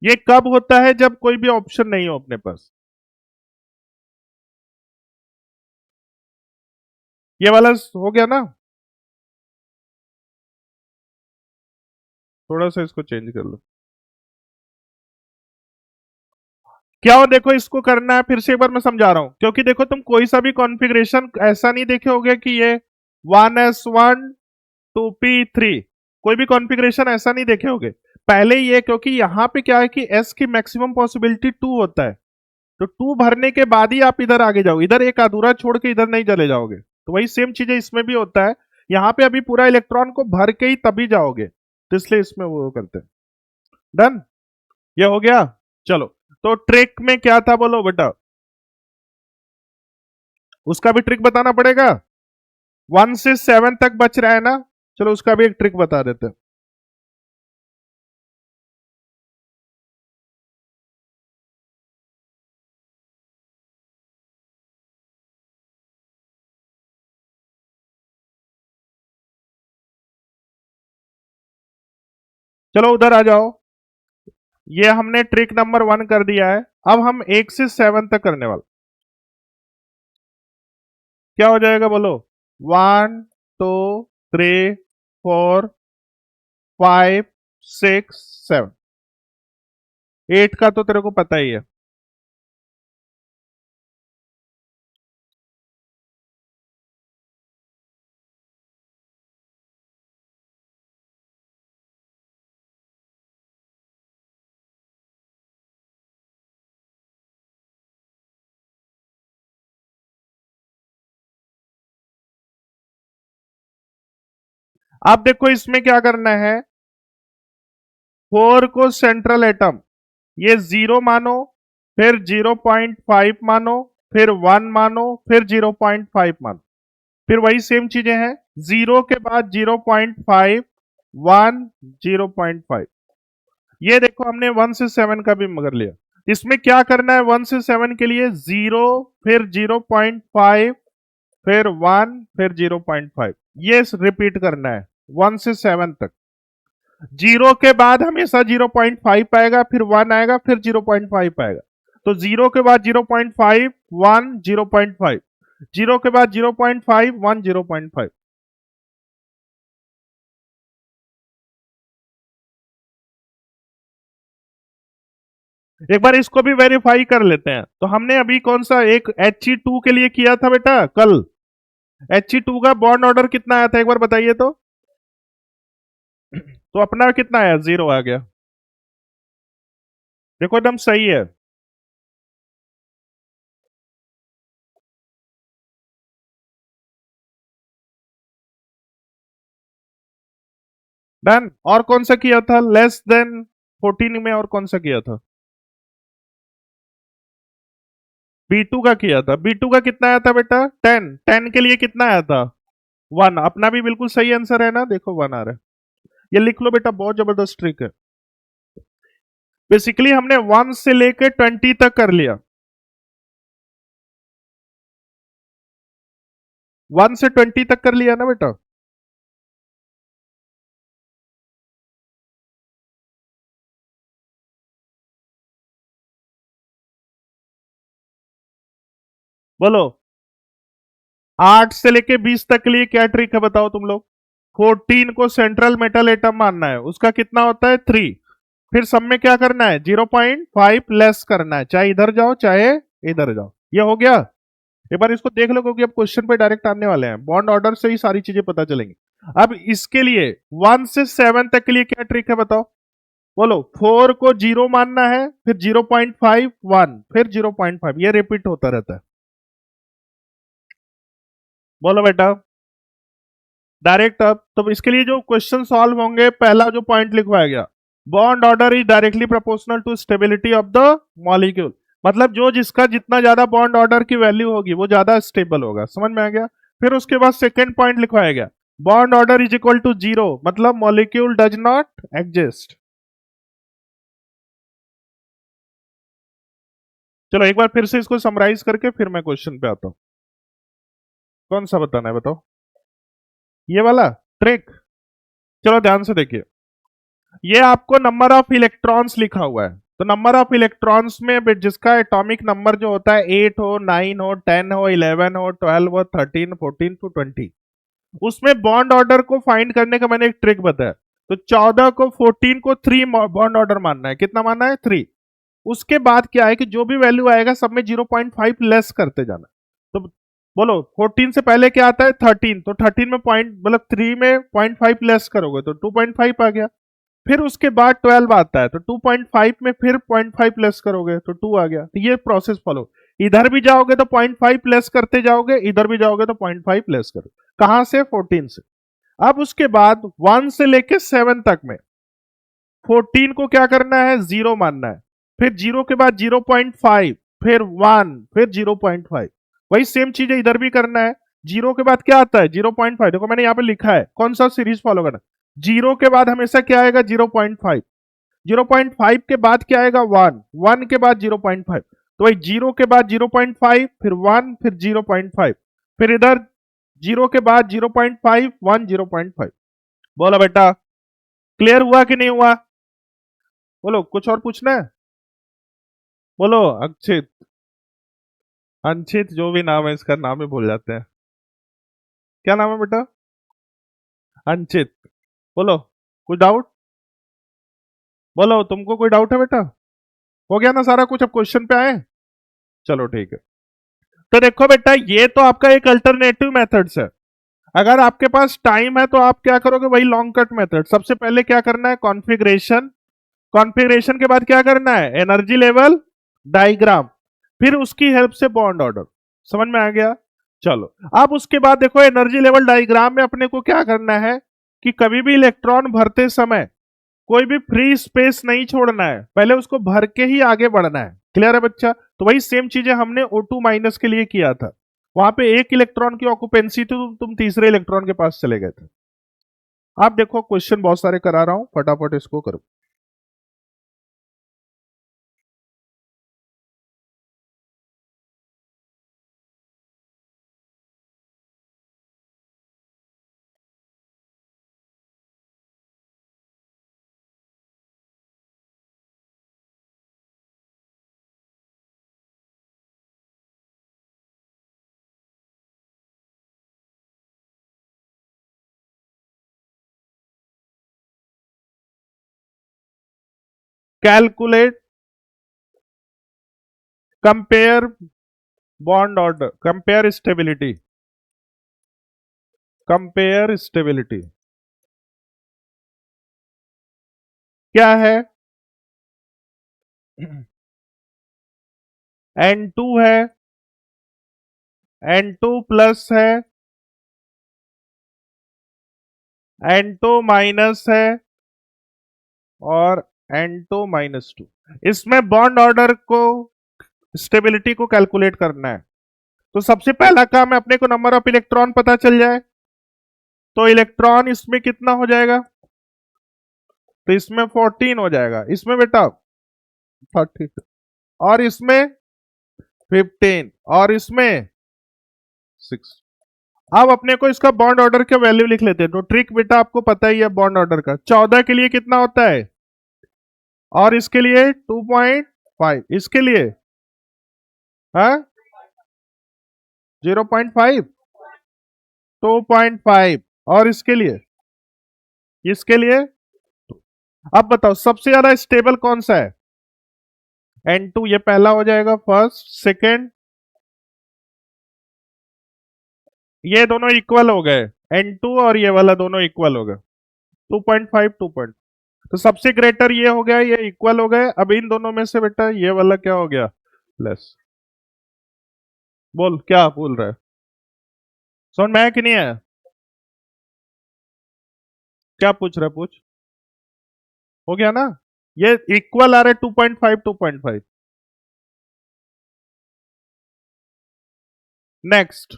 ये कब होता है, जब कोई भी ऑप्शन नहीं हो अपने पास। ये वाला हो गया ना, थोड़ा सा इसको चेंज कर लो। क्या हो, देखो इसको करना है, फिर से एक बार मैं समझा रहा हूं, क्योंकि देखो तुम कोई सा भी कॉन्फ़िगरेशन ऐसा नहीं देखे होगे कि ये 1s1 2p3, कोई भी कॉन्फ़िगरेशन ऐसा नहीं देखे होगे। पहले ये, क्योंकि यहां पे क्या है कि s की मैक्सिमम पॉसिबिलिटी 2 होता है, तो 2 भरने के बाद ही आप इधर आगे जाओ, इधर एक अधूरा छोड़ के इधर नहीं चले जाओगे। तो वही सेम चीजें इसमें भी होता है, यहाँ पे अभी पूरा इलेक्ट्रॉन को भर के ही तभी जाओगे, तो इसलिए इसमें वो करते हैं। डन, ये हो गया। चलो, तो ट्रिक में क्या था बोलो बेटा, उसका भी ट्रिक बताना पड़ेगा। 1 से 7 तक बच रहा है ना, चलो उसका भी एक ट्रिक बता देते हैं। चलो उधर आ जाओ, ये हमने ट्रिक नंबर 1 कर दिया है, अब हम 1 से 7 तक करने वाले। क्या हो जाएगा बोलो, 1 2 3 4 5 6 7, 8 का तो तेरे को पता ही है। अब देखो इसमें क्या करना है, 4 को सेंट्रल एटम, ये 0 मानो, फिर 0.5 मानो, फिर 1 मानो, फिर 0.5 मानो, फिर वही सेम चीजें हैं, 0 के बाद 0.5, 1, 0.5। ये देखो हमने 1 से 7 का भी मगर लिया। इसमें क्या करना है, 1 से 7 के लिए 0, फिर 0.5, फिर 1, फिर 0.5, ये रिपीट करना है 1 से 7 तक। 0 के बाद हमेशा 0.5 आएगा, फिर 1 आएगा, फिर 0.5 आएगा। तो 0 के बाद 0.5, 1, 0.5, 0 के बाद 0.5, 1, 0.5। एक बार इसको भी वेरीफाई कर लेते हैं। तो हमने अभी कौन सा एक He2 के लिए किया था बेटा कल, He2 का बॉन्ड ऑर्डर कितना आया था एक बार बताइए तो। तो अपना कितना आया, 0 आ गया, देखो एकदम सही है। डन, और कौन सा किया था लेस देन 14 में, और कौन सा किया था, B2 का किया था। B2 का कितना आया था बेटा, 10, 10 के लिए कितना आया था, 1, अपना भी बिल्कुल सही आंसर है ना, देखो 1 आ रहा है। ये लिख लो बेटा, बहुत जबरदस्त ट्रिक है। बेसिकली हमने 1 से लेके 20 तक कर लिया, 1 से 20 तक कर लिया ना बेटा। बोलो, 8 से लेके 20 तक के लिए क्या ट्रिक है बताओ तुम लोग। 14 को सेंट्रल मेटल एटम मानना है, उसका कितना होता है 3, फिर सब में क्या करना है 0.5 लेस करना है, चाहे इधर जाओ चाहे इधर जाओ। ये हो गया। एक बार इसको देख लो, क्योंकि अब क्वेश्चन पे डायरेक्ट आने वाले हैं, बॉन्ड ऑर्डर से ही सारी चीजें पता चलेंगी। अब इसके लिए 1 से 7 तक के लिए क्या ट्रिक है बताओ। बोलो, 4 को 0 मानना है, फिर 0.5, 1, फिर 0.5, ये रिपीट होता रहता है। बोलो बेटा, डायरेक्ट। अब तो इसके लिए जो क्वेश्चन सॉल्व होंगे, पहला जो पॉइंट लिखवाया गया, bond order is directly proportional to stability of the molecule, मतलब जो जिसका जितना ज्यादा बॉन्ड ऑर्डर की वैल्यू होगी वो ज्यादा स्टेबल होगा, समझ में आ गया। फिर उसके बाद सेकेंड पॉइंट लिखवाया गया, bond order is equal to 0, मतलब मॉलिक्यूल डज नॉट एग्जिस्ट। चलो एक बार फिर से इसको समराइज करके फिर मैं क्वेश्चन पे आता हूं। कौन सा बताना है बताओ? ये वाला ट्रिक। चलो ध्यान से देखिए, ये आपको नंबर ऑफ इलेक्ट्रॉन्स लिखा हुआ है। तो नंबर ऑफ इलेक्ट्रॉन्स में जिसका एटॉमिक नंबर जो होता है 8 हो, 9 हो, 10 हो, 11 हो, 12 हो, 13, 14 टू 20, उसमें बॉन्ड ऑर्डर को फाइंड करने का मैंने एक ट्रिक बताया। तो 14 को 14 को 3 बॉन्ड ऑर्डर मानना है। कितना मानना है? 3। उसके बाद क्या है कि जो भी वैल्यू आएगा सब में 0.5 लेस करते जाना। तो बोलो 14 से पहले क्या आता है? 13। तो 13 में पॉइंट मतलब 3 में 0.5 लेस करोगे तो 2.5 आ गया। फिर उसके बाद 12 आता है तो 2.5 में फिर 0.5 प्लस करोगे तो 2 आ गया। तो ये प्रोसेस फॉलो, इधर भी जाओगे तो 0.5 प्लस करते जाओगे, इधर भी जाओगे तो 0.5 प्लस करो। कहां से? 14 से। अब उसके बाद 1 से लेके 7 तक में 14 को क्या करना है? 0 मानना है। फिर 0 के बाद 0.5, फिर 1, फिर 0.5। वही सेम चीज इधर भी करना है। 0 के बाद क्या आता है? 0.5। देखो मैंने यहां पे लिखा है कौन सा सीरीज फॉलो करना। 0 के बाद हमेशा क्या आएगा? 0.5। 0.5 के बाद क्या आएगा? 1। 1 के बाद 0.5। तो भाई 0 के बाद 0.5, फिर 1, फिर 0.5, फिर इधर 0 के बाद 0.5, 1, 0.5। बोलो बेटा, क्लियर हुआ कि नहीं हुआ? बोलो, कुछ और पूछना है? बोलो। अक्षित, अंशित, जो भी नाम है इसका नाम ही भूल जाते हैं। क्या नाम है बेटा? अंशित। बोलो, कुछ डाउट? बोलो, तुमको कोई डाउट है बेटा? हो गया ना सारा कुछ? अब क्वेश्चन पे आए? चलो ठीक है। तो देखो बेटा, ये तो आपका एक अल्टरनेटिव मेथड्स है। अगर आपके पास टाइम है तो आप क्या करोगे? वही लॉन्ग कट मेथड। सबसे पहले क्या करना है? कॉन्फ़िगरेशन। कॉन्फ़िगरेशन के बाद क्या करना है? Energy level diagram. फिर उसकी हेल्प से बॉन्ड ऑर्डर। समझ में आ गया? चलो, अब उसके बाद देखो, एनर्जी लेवल डायग्राम में अपने को क्या करना है कि कभी भी इलेक्ट्रॉन भरते समय कोई भी फ्री स्पेस नहीं छोड़ना है, पहले उसको भर के ही आगे बढ़ना है। क्लियर है बच्चा? तो वही सेम चीजें हमने O2 माइनस के लिए किया था। वहां पे एक इलेक्ट्रॉन की ऑक्यूपेंसी थी, तो तुम तीसरे इलेक्ट्रॉन के पास चले गए थे। आप देखो, क्वेश्चन बहुत सारे करा रहा हूं, फटाफट इसको करो। Calculate, compare bond order, compare stability, compare stability क्या है? N2 है, N2 प्लस है, N2 माइनस है, और N2-2। इसमें बॉन्ड ऑर्डर को, स्टेबिलिटी को कैलकुलेट करना है। तो सबसे पहला काम है, अपने को नंबर ऑफ इलेक्ट्रॉन पता चल जाए। तो इलेक्ट्रॉन इसमें कितना हो जाएगा? तो इसमें 14 हो जाएगा, इसमें बेटा 30, और इसमें 15, और इसमें 6। अब अपने को इसका बॉन्ड ऑर्डर का वैल्यू लिख लेते हैं। तो ट्रिक बेटा आपको पता ही है बॉन्ड ऑर्डर का। 14 के लिए कितना होता है? और इसके लिए 2.5, इसके लिए हाँ 0.5, 2.5, और इसके लिए। अब बताओ सबसे ज्यादा स्टेबल कौन सा है? N2, ये पहला हो जाएगा, फर्स्ट। सेकेंड, ये दोनों इक्वल हो गए। N2 और ये वाला दोनों इक्वल हो गए, 2.5, 2. तो सबसे ग्रेटर ये हो गया, ये इक्वल हो गए। अब इन दोनों में से बेटा ये वाला क्या हो गया? प्लस। बोल, क्या बोल रहा है? समझ में आया कि नहीं आया? क्या पूछ रहा है? पूछ। हो गया ना? ये इक्वल आ रहा है, 2.5, 2.5। नेक्स्ट,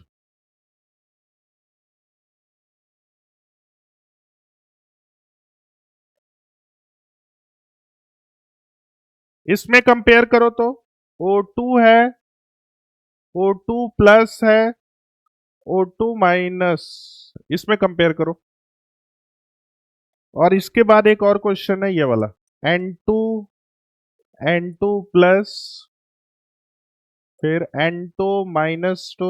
इसमें कंपेयर करो तो O2 है, O2 प्लस है, O2 माइनस, इसमें कंपेयर करो। और इसके बाद एक और क्वेश्चन है ये वाला, N2, N2 प्लस, फिर N2 minus two,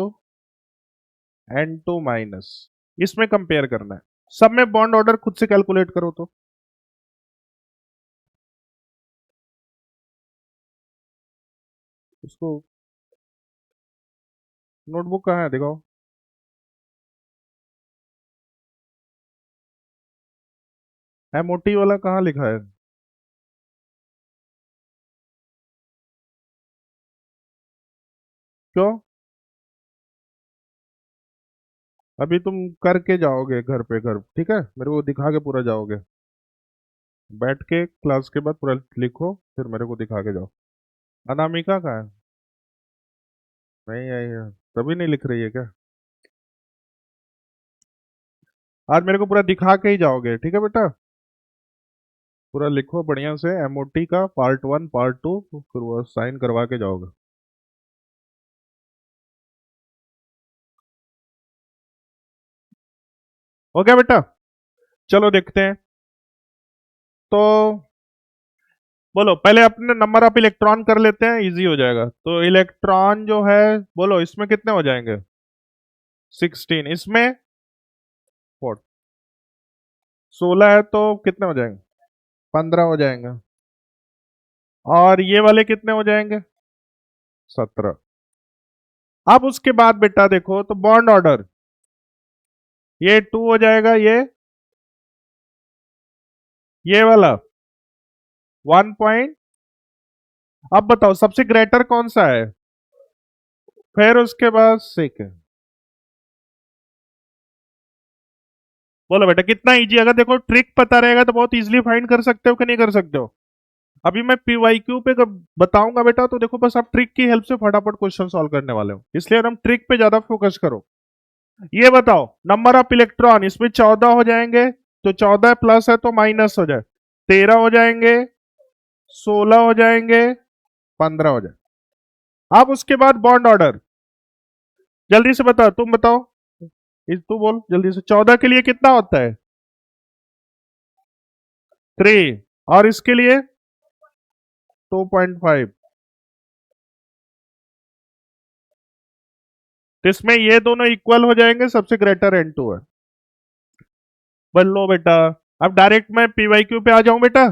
N2 minus, इसमें कंपेयर करना है। सब में बॉन्ड ऑर्डर खुद से कैलकुलेट करो तो। इसको नोटबुक कहाँ है दिखाओ। एमओटी वाला कहाँ लिखा है? क्यों? अभी तुम करके जाओगे घर पे, घर ठीक है, मेरे को दिखा के पूरा जाओगे। बैठ के क्लास के बाद पूरा लिखो, फिर मेरे को दिखा के जाओ। अनामिका कहाँ है? नहीं आई है, तभी नहीं लिख रही है क्या? आज मेरे को पूरा दिखा के ही जाओगे, ठीक है बेटा? पूरा लिखो बढ़िया से, एमओटी का पार्ट 1 पार्ट 2, फिर वो साइन करवा के जाओगे। हो गया बेटा? चलो देखते हैं। तो बोलो पहले अपने नंबर ऑफ इलेक्ट्रॉन कर लेते हैं, इजी हो जाएगा। तो इलेक्ट्रॉन जो है, बोलो इसमें कितने हो जाएंगे? 16। इसमें 16 है तो कितने हो जाएंगे? 15 हो जाएंगे। और ये वाले कितने हो जाएंगे? 17। अब उसके बाद बेटा देखो तो बॉन्ड ऑर्डर, ये 2 हो जाएगा, ये वाला 1 पॉइंट। अब बताओ सबसे ग्रेटर कौन सा है? फिर उसके बाद सिक है। बोलो बेटा कितना इजी, अगर देखो ट्रिक पता रहेगा तो बहुत इजीली फाइंड कर सकते हो कि नहीं कर सकते हो। अभी मैं पीवाईक्यू पे बताऊंगा बेटा, तो देखो बस आप ट्रिक की हेल्प से फटाफट क्वेश्चन सॉल्व करने वाले हो, इसलिए हम ट्रिक पे ज्यादा फोकस करो। ये बताओ नंबर ऑफ इलेक्ट्रॉन, इसमें 14 हो जाएंगे, तो 14 प्लस है तो माइनस हो जाए, 13 हो जाएंगे, 16 हो जाएंगे, 15 हो जाए। अब उसके बाद बॉन्ड ऑर्डर, जल्दी से बताओ, तुम बताओ, तू बोल जल्दी से, 14 के लिए कितना होता है? 3। और इसके लिए 2.5। तो इसमें ये दोनों इक्वल हो जाएंगे, सबसे ग्रेटर N2 है। बोलो बेटा, अब डायरेक्ट मैं पीवाईक्यू पे आ जाऊं बेटा?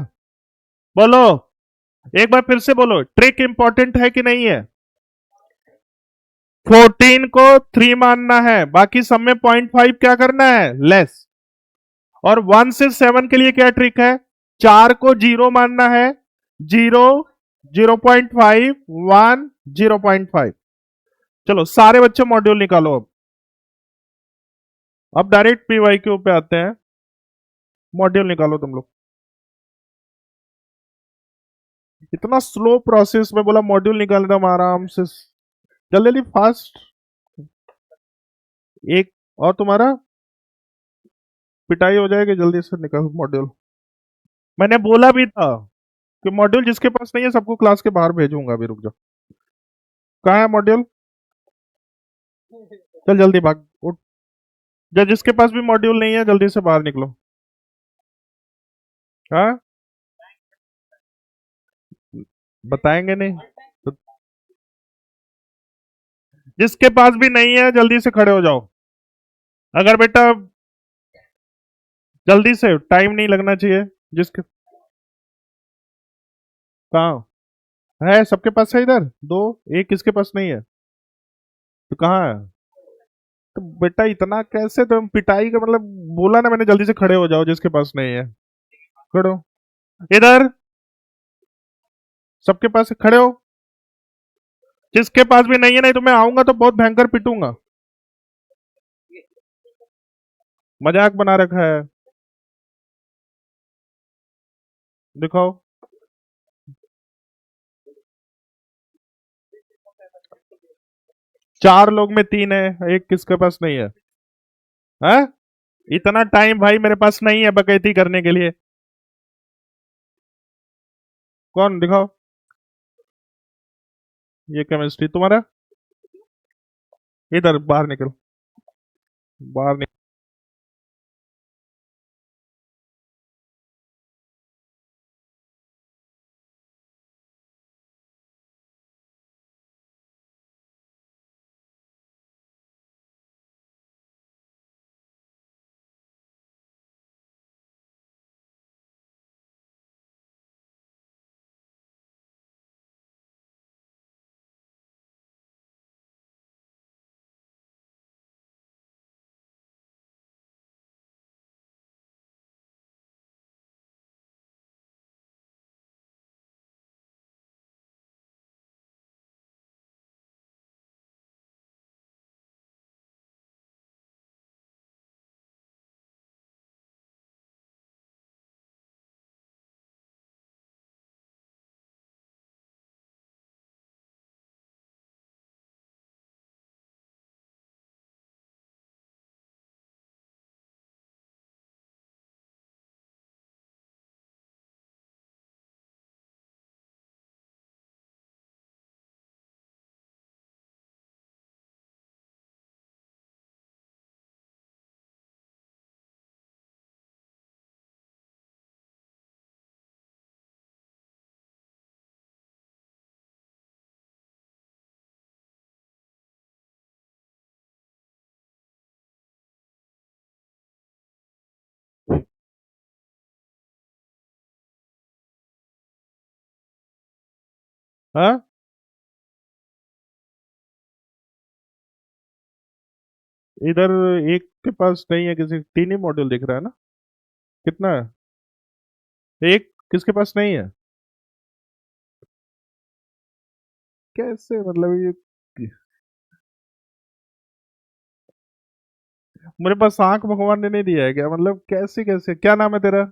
बोलो, एक बार फिर से बोलो, ट्रिक इंपॉर्टेंट है कि नहीं है? 14 को 3 मानना है, बाकी सब में 0.5 क्या करना है? लेस। और 1 से 7 के लिए क्या ट्रिक है? 4 को 0 मानना है, 0, 0.5, 1, 0.5। चलो सारे बच्चे मॉड्यूल निकालो। अब डायरेक्ट पीवाईक्यू पे आते हैं, मॉड्यूल निकालो तुम लोग। इतना स्लो प्रोसेस में बोला मॉड्यूल निकाल रहा हूं आराम से, जल्दी जल्दी फास्ट। एक और तुम्हारा पिटाई हो जाएगी, जल्दी से निकाल मॉड्यूल। मैंने बोला भी था कि मॉड्यूल जिसके पास नहीं है सबको क्लास के बाहर भेजूंगा, अभी रुक जाओ। कहाँ है मॉड्यूल? चल जल्दी भाग उठ। जिसके पास भी मॉड्यूल नहीं है जल्दी से बाहर निकलो। हाँ, बताएंगे नहीं तो, जिसके पास भी नहीं है जल्दी से खड़े हो जाओ। अगर बेटा जल्दी से, टाइम नहीं लगना चाहिए। जिसके, कहाँ है? सबके पास है इधर दो, एक किसके पास नहीं है? तो कहाँ है? तो बेटा इतना कैसे, तुम पिटाई का मतलब, बोला ना मैंने जल्दी से खड़े हो जाओ जिसके पास नहीं है। खड़ो इधर, सबके पास खड़े हो। जिसके पास भी नहीं है, नहीं तो मैं आऊंगा तो बहुत भयंकर पिटूंगा। मजाक बना रखा है, दिखाओ। 4 लोग में 3 है, एक किसके पास नहीं है? हैं? इतना टाइम भाई मेरे पास नहीं है बकैती करने के लिए। कौन? दिखाओ। ये केमिस्ट्री तुम्हारा। इधर बाहर निकल, बाहर निकल। हाँ, इधर एक के पास नहीं है, किसी तीन ही मॉड्यूल दिख रहा है ना। कितना है? एक किसके पास नहीं है? कैसे मतलब ये? मेरे पास आंख भगवान ने नहीं दिया है क्या? मतलब कैसे कैसे, क्या नाम है तेरा?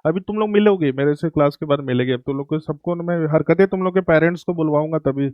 अभी तुम लोग मिलोगे मेरे से, क्लास के बाद मिलेंगे। अब तुम लोग को सबको ना मैं हरकतें, तुम लोग के पेरेंट्स को बुलवाऊंगा तभी।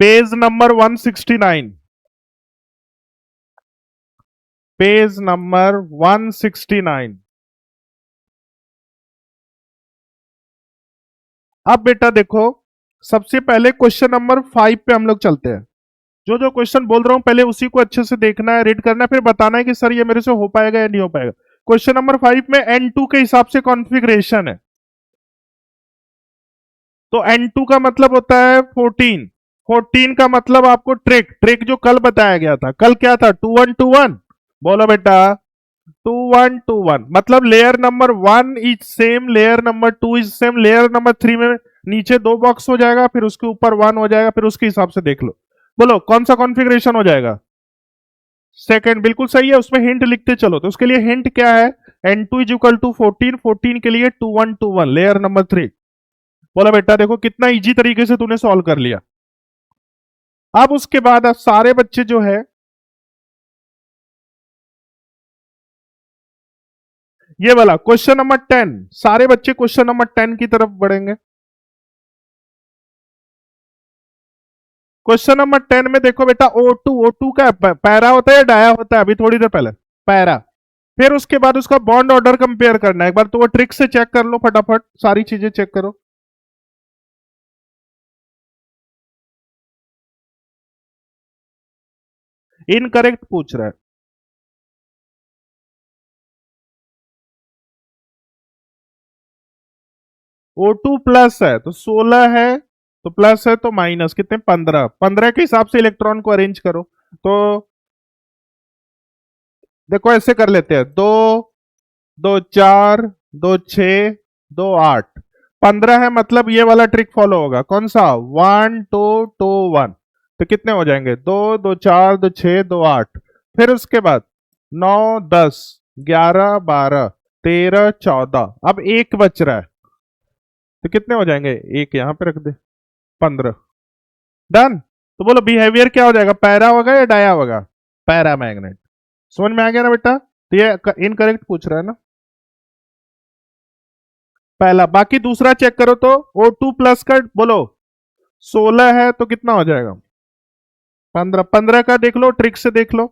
Page number 169, page number 169। अब बेटा देखो, सबसे पहले क्वेश्चन नंबर 5 पे हम लोग चलते हैं। जो जो क्वेश्चन बोल रहा हूं पहले उसी को अच्छे से देखना है, रीड करना है, फिर बताना है कि सर ये मेरे से हो पाएगा या नहीं हो पाएगा। क्वेश्चन नंबर 5 में N2 के हिसाब से कॉन्फ़िगरेशन है। तो N2 का मतलब होता है 14। 14 का मतलब आपको ट्रिक, ट्रिक जो कल बताया गया था, कल क्या था, 2121। बोलो बेटा, 2121 मतलब layer number 1 is same, layer number 2 is same, layer number 3 में नीचे 2 बॉक्स हो जाएगा, फिर उसके ऊपर 1 हो जाएगा, फिर उसके हिसाब से देख लो। बोलो कौन सा कॉन्फ़िगरेशन हो जाएगा? सेकंड, बिल्कुल सही है। उसमें हिंट लिखते चलो, तो उसके लिए हिंट क्या है, N2 इज इक्वल टू 14, 14 के लिए 2121 लेयर नंबर 3। बोला बेटा देखो कितना इजी तरीके से तूने सॉल्व कर लिया। अब उसके बाद अब सारे बच्चे जो है, ये वाला क्वेश्चन नंबर 10, सारे बच्चे क्वेश्चन नंबर 10 की तरफ बढ़ेंगे। क्वेश्चन नंबर 10 में देखो बेटा, O2, O2 का पैरा होता है या डाया होता है, अभी थोड़ी देर पहले पैरा। फिर उसके बाद उसका बॉन्ड ऑर्डर कंपेयर करना है, एक बार तो वो ट्रिक से चेक कर लो, फटाफट सारी चीजें चेक करो। इनकरेक्ट पूछ रहा है। O2 प्लस है तो 16 है, तो प्लस है तो माइनस कितने, 15। 15 के हिसाब से इलेक्ट्रॉन को अरेंज करो। तो देखो ऐसे कर लेते हैं, दो, दो चार, दो छ, दो आठ, 15 है, मतलब ये वाला ट्रिक फॉलो होगा, कौन सा, 1 2 2 1। तो कितने हो जाएंगे, दो, दो चार, दो छ, दो आठ। फिर उसके बाद 9 10 11 12 13 14, अब एक बच रहा है, तो कितने हो जाएंगे, एक यहां पे रख दे, 15। डन। तो बोलो बिहेवियर क्या हो जाएगा, पैरा होगा या डाया होगा, पैरा मैग्नेट। समझ में आ गया ना बेटा, तो ये इनकरेक्ट पूछ रहा है ना पहला। बाकी दूसरा चेक करो तो, O2 प्लस का बोलो 16 है तो कितना हो जाएगा, 15। 15 का देख लो, ट्रिक से देख लो।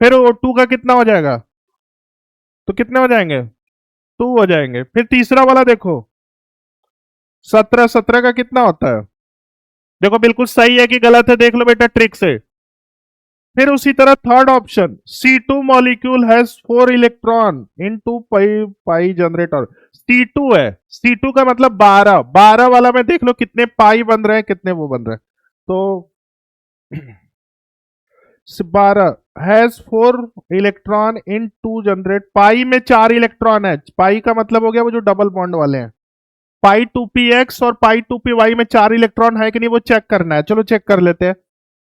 फिर O2 का कितना हो जाएगा, तो कितने हो जाएंगे, 2 हो जाएंगे। फिर तीसरा वाला देखो, 17, 17 का कितना होता है, देखो बिल्कुल सही है कि गलत है, देख लो बेटा ट्रिक से। फिर उसी तरह third option, C2 molecule has 4 electron in 2 pi pi generator. C2 है, C2 का मतलब 12, 12 वाला में देख लो कितने पाई बन रहे हैं, कितने वो बन रहे हैं। तो 12 हैज 4 इलेक्ट्रॉन इन 2 जनरेट, पाई में 4 इलेक्ट्रॉन है, पाई का मतलब हो गया वो जो डबल बॉन्ड वाले हैं। पाई 2p x और पाई 2p y में 4 इलेक्ट्रॉन है कि नहीं वो चेक करना है, चलो चेक कर लेते हैं।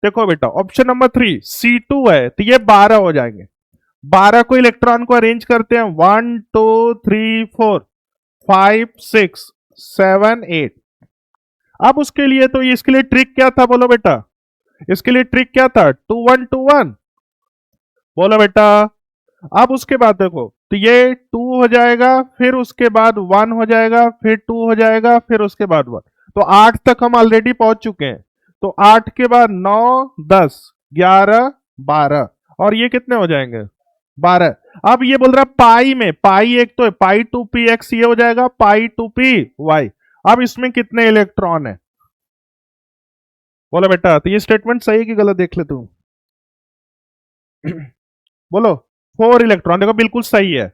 देखो बेटा ऑप्शन नंबर 3 C2 है, तो ये 12 हो जाएंगे। 12 को इलेक्ट्रॉन को अरेंज करते हैं, 1 2 3 4 5 6 7 8। अब उसके लिए तो इसके लिए ट्रिक क्या था बोलो बेटा, इसके लिए ट्रिक क्या था, 2121। बोलो बेटा। अब उसके बाद देखो, तो ये 2 हो जाएगा, फिर उसके बाद 1 हो जाएगा, फिर 2 हो जाएगा, फिर उसके बाद 1। तो 8 तक हम ऑलरेडी पहुंच चुके हैं। तो 8 के बाद 9 10 11 12, और ये कितने हो जाएंगे, 12। अब ये बोल रहा है पाई में, पाई एक तो है, पाई 2p x ये हो जाएगा, पाई 2p y। अब इसमें कितने इलेक्ट्रॉन है, बोलो बेटा। तो ये स्टेटमेंट सही है कि गलत, देख ले तू। बोलो, 4 इलेक्ट्रॉन, देखो बिल्कुल सही है।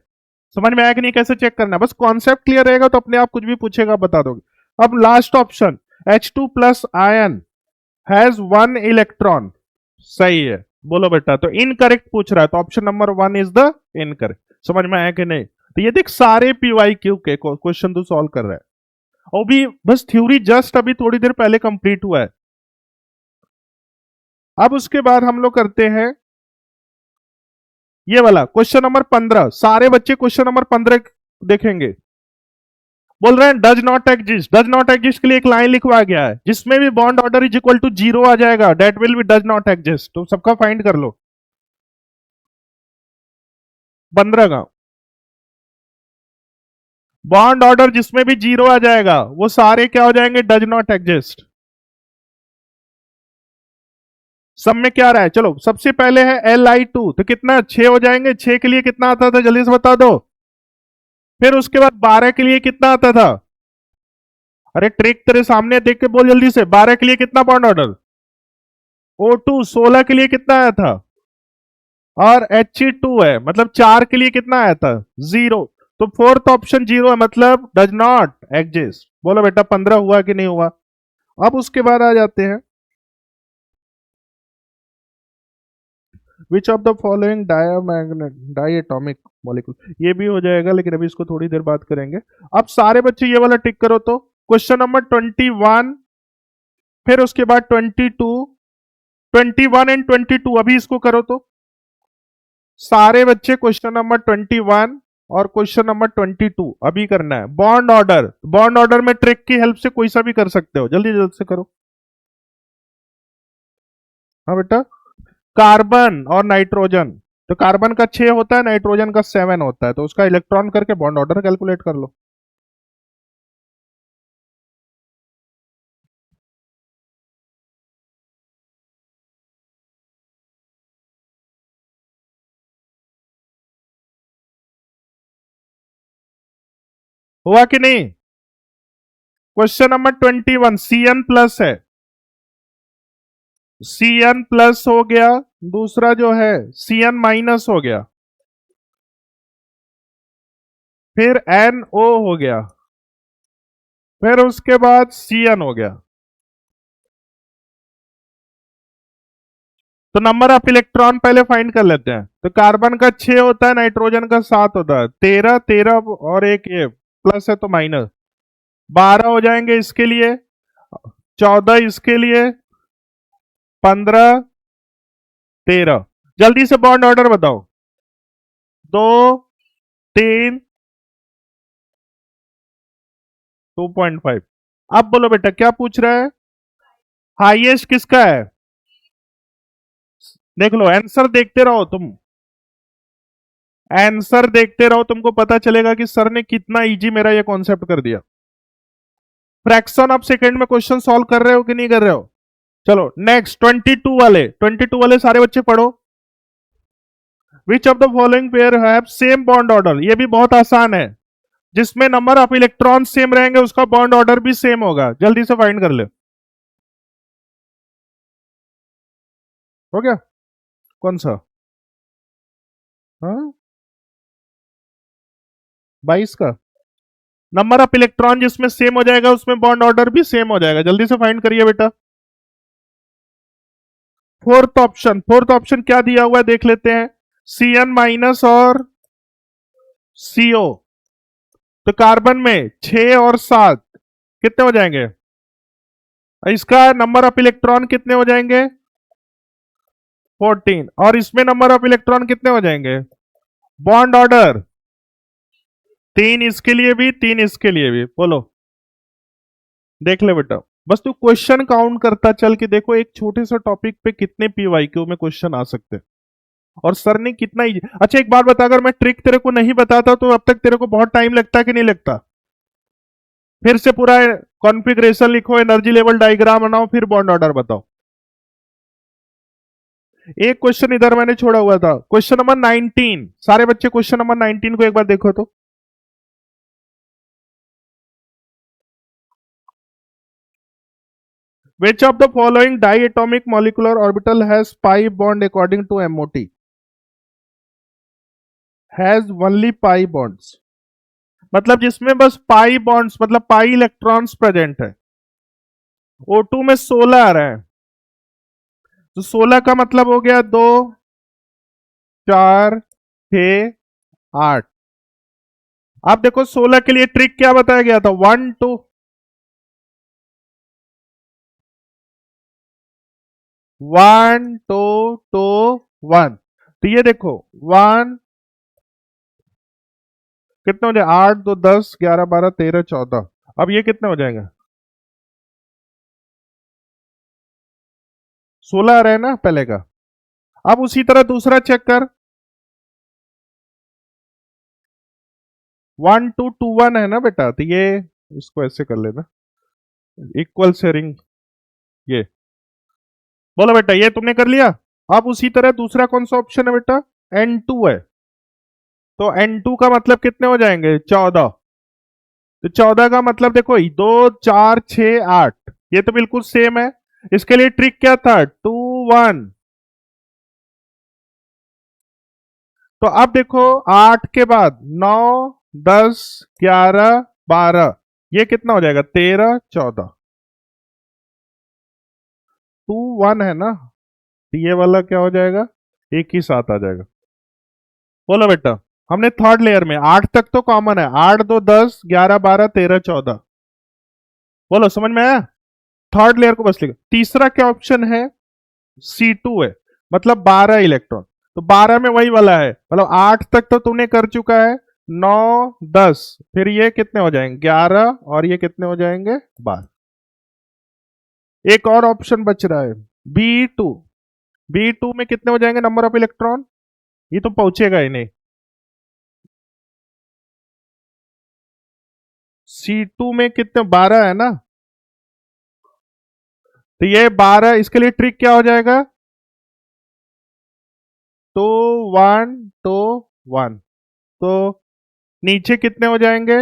समझ में आया कि नहीं, कैसे चेक करना है, बस कॉन्सेप्ट क्लियर रहेगा तो अपने आप कुछ भी पूछेगा बता दोगे। अब last option, H2 plus ion has 1 electron, सही है। बोलो बेटा, तो इनकरेक्ट पूछ रहा है, तो option number 1 is the incorrect. समझ में आया कि नहीं, तो ये देख सारे PYQ के क्वेश्चन तू सॉल्व कर रहा है, और भी बस थ्योरी जस्ट अभी थोड़ी देर पहले कंप्लीट हुआ है। अब उसके बाद हम लोग करते हैं ये वाला क्वेश्चन नंबर 15, सारे बच्चे क्वेश्चन नंबर 15 देखेंगे। बोल रहे हैं does not exist, does not exist के लिए एक लाइन लिखवा गया है, जिसमें भी bond order is equal to 0 आ जाएगा, that will be does not exist. तो सबका फाइंड कर लो 15 का। बॉन्ड ऑर्डर जिसमें भी 0 आ जाएगा वो सारे क्या हो जाएंगे, डज नॉट एग्जिस्ट। सब में क्या रहा है, चलो सबसे पहले है Li2, तो कितना 6 हो जाएंगे, 6 के लिए कितना आता था जल्दी से बता दो। फिर उसके बाद 12 के लिए कितना आता था, अरे ट्रिक तेरे सामने देख के बोल जल्दी से, 12 के लिए कितना बॉन्ड ऑर्डर, O2, 16 के लिए कितना आया था, और He2 है, मतलब 4 के लिए कितना आया था, 0। तो फोर्थ ऑप्शन 0 है, मतलब डज नॉट एग्जिस्ट। बोलो बेटा 15 हुआ कि नहीं हुआ। अब उसके बाद आ जाते हैं, which of the following diamagnet diatomic molecule, ये भी हो जाएगा लेकिन अभी इसको थोड़ी देर बात करेंगे। अब सारे बच्चे ये वाला टिक करो, तो क्वेश्चन नंबर 21, फिर उसके बाद 22, 21 एंड 22, अभी इसको करो तो सारे बच्चे क्वेश्चन नंबर 21 और क्वेश्चन नंबर 22 अभी करना है। बॉन्ड ऑर्डर, बॉन्ड ऑर्डर में ट्रिक की हेल्प से कोई सा भी कर सकते हो, जल्दी जल्दी से करो। हाँ बेटा, कार्बन और नाइट्रोजन, तो कार्बन का 6 होता है, नाइट्रोजन का 7 होता है, तो उसका इलेक्ट्रॉन करके बॉन्ड ऑर्डर कैलकुलेट कर लो। हुआ कि नहीं। क्वेश्चन नंबर 21, Cn प्लस है, Cn प्लस हो गया, दूसरा जो है Cn माइनस हो गया, फिर NO हो गया, फिर उसके बाद Cn हो गया। तो नंबर ऑफ इलेक्ट्रॉन पहले फाइंड कर लेते हैं। तो कार्बन का 6 होता है, नाइट्रोजन का 7 होता है, 13 13 और एक ये प्लस है तो माइनस, 12 हो जाएंगे इसके लिए, 14 इसके लिए, 15, 13। जल्दी से बॉन्ड ऑर्डर बताओ, 2, 3, 2.5। अब बोलो बेटा क्या पूछ रहा है, हाईएस्ट किसका है, देख लो आंसर देखते रहो तुम, आंसर देखते रहो, तुमको पता चलेगा कि सर ने कितना इजी मेरा ये कॉन्सेप्ट कर दिया। फ्रैक्शन ऑफ सेकंड में क्वेश्चन सॉल्व कर रहे हो कि नहीं कर रहे हो। चलो नेक्स्ट 22 वाले सारे बच्चे पढ़ो। विच of the following pair have same bond order, ये भी बहुत आसान है, जिसमें नंबर ऑफ इलेक्ट्रॉन सेम रहेंगे उसका बॉन्ड ऑर्डर भी सेम होगा, जल्दी से फाइंड कर ले। हो गया, कौन सा, हाँ 22 का, नंबर ऑफ इलेक्ट्रॉन जिसमें सेम हो जाएगा उसमें बॉन्ड ऑर्डर भी सेम हो जाएगा, जल्दी से फाइंड करिए बेटा। फोर्थ ऑप्शन क्या दिया हुआ है देख लेते हैं, Cn माइनस और CO, तो कार्बन में 6 और 7 कितने हो जाएंगे, इसका नंबर ऑफ इलेक्ट्रॉन कितने हो जाएंगे, 14, और इसमें नंबर ऑफ इलेक्ट्रॉन कितने हो जाएंगे, बॉन्ड ऑर्डर 3 इसके लिए भी 3 इसके लिए भी, बोलो देख ले बेटा। बस तू क्वेश्चन काउंट करता चल कि देखो एक छोटे से टॉपिक पे कितने पीवाईक्यू में क्वेश्चन आ सकते हैं, और सर ने कितना ही। अच्छा एक बात बता, अगर मैं ट्रिक तेरे को नहीं बताता तो अब तक तेरे को बहुत टाइम लगता कि नहीं लगता, फिर से पूरा कॉन्फ़िगरेशन लिखो, एनर्जी लेवल डायग्राम बनाओ, फिर बॉन्ड ऑर्डर बताओ। एक क्वेश्चन इधर मैंने छोड़ा हुआ था, क्वेश्चन नंबर 19, सारे बच्चे क्वेश्चन नंबर 19 को एक बार देखो तो, which of the following diatomic molecular orbital has pi bond according to MOT, has only pi bonds, मतलब जिसमें बस पाई बॉन्ड्स मतलब पाई इलेक्ट्रॉन्स प्रेजेंट है। O2 में 16 आ रहा है, तो 16 का मतलब हो गया 2, 4, 6, 8। आप देखो 16 के लिए ट्रिक क्या बताया गया था, 1 2, 1 2 2 1, तो ये देखो 1 कितने हो जाए, 8 2 10 11 12 13 14, अब ये कितने हो जाएंगे, 16 आ रहा है ना पहले का। अब उसी तरह दूसरा चेक कर, 1 2 2 1 है ना बेटा, तो ये इसको ऐसे कर लेना, इक्वल शेयरिंग, ये बोलो बेटा, ये तुमने कर लिया। अब उसी तरह दूसरा कौन सा ऑप्शन है बेटा? N2 है। तो N2 का मतलब कितने हो जाएंगे? 14। तो 14 का मतलब देखो, 2 4 6 8, ये तो बिल्कुल सेम है। इसके लिए ट्रिक क्या था? 2 1। तो अब देखो, 8 के बाद 9 10 11 12, ये कितना हो जाएगा? 13 14। 2 1 है ना, तो ये वाला क्या हो जाएगा? एक ही साथ आ जाएगा। बोलो बेटा, हमने थर्ड लेयर में 8 तक तो कॉमन है, 8 2 10 11 12 13 14। बोलो, समझ में आया? थर्ड लेयर को बस लिखो। तीसरा क्या ऑप्शन है? C2 है, मतलब 12 इलेक्ट्रॉन। तो 12 में वही वाला है, मतलब 8 तक तो तूने कर चुका है। 9 10, फिर ये कितने हो जाएंगे? 11, और ये कितने हो जाएंगे? 12। एक और ऑप्शन बच रहा है, B2। B2 में कितने हो जाएंगे नंबर ऑफ इलेक्ट्रॉन? ये तो पहुंचेगा ही नहीं। C2 में कितने? 12 है ना, तो ये 12, इसके लिए ट्रिक क्या हो जाएगा? तो 1 तो 1, तो नीचे कितने हो जाएंगे?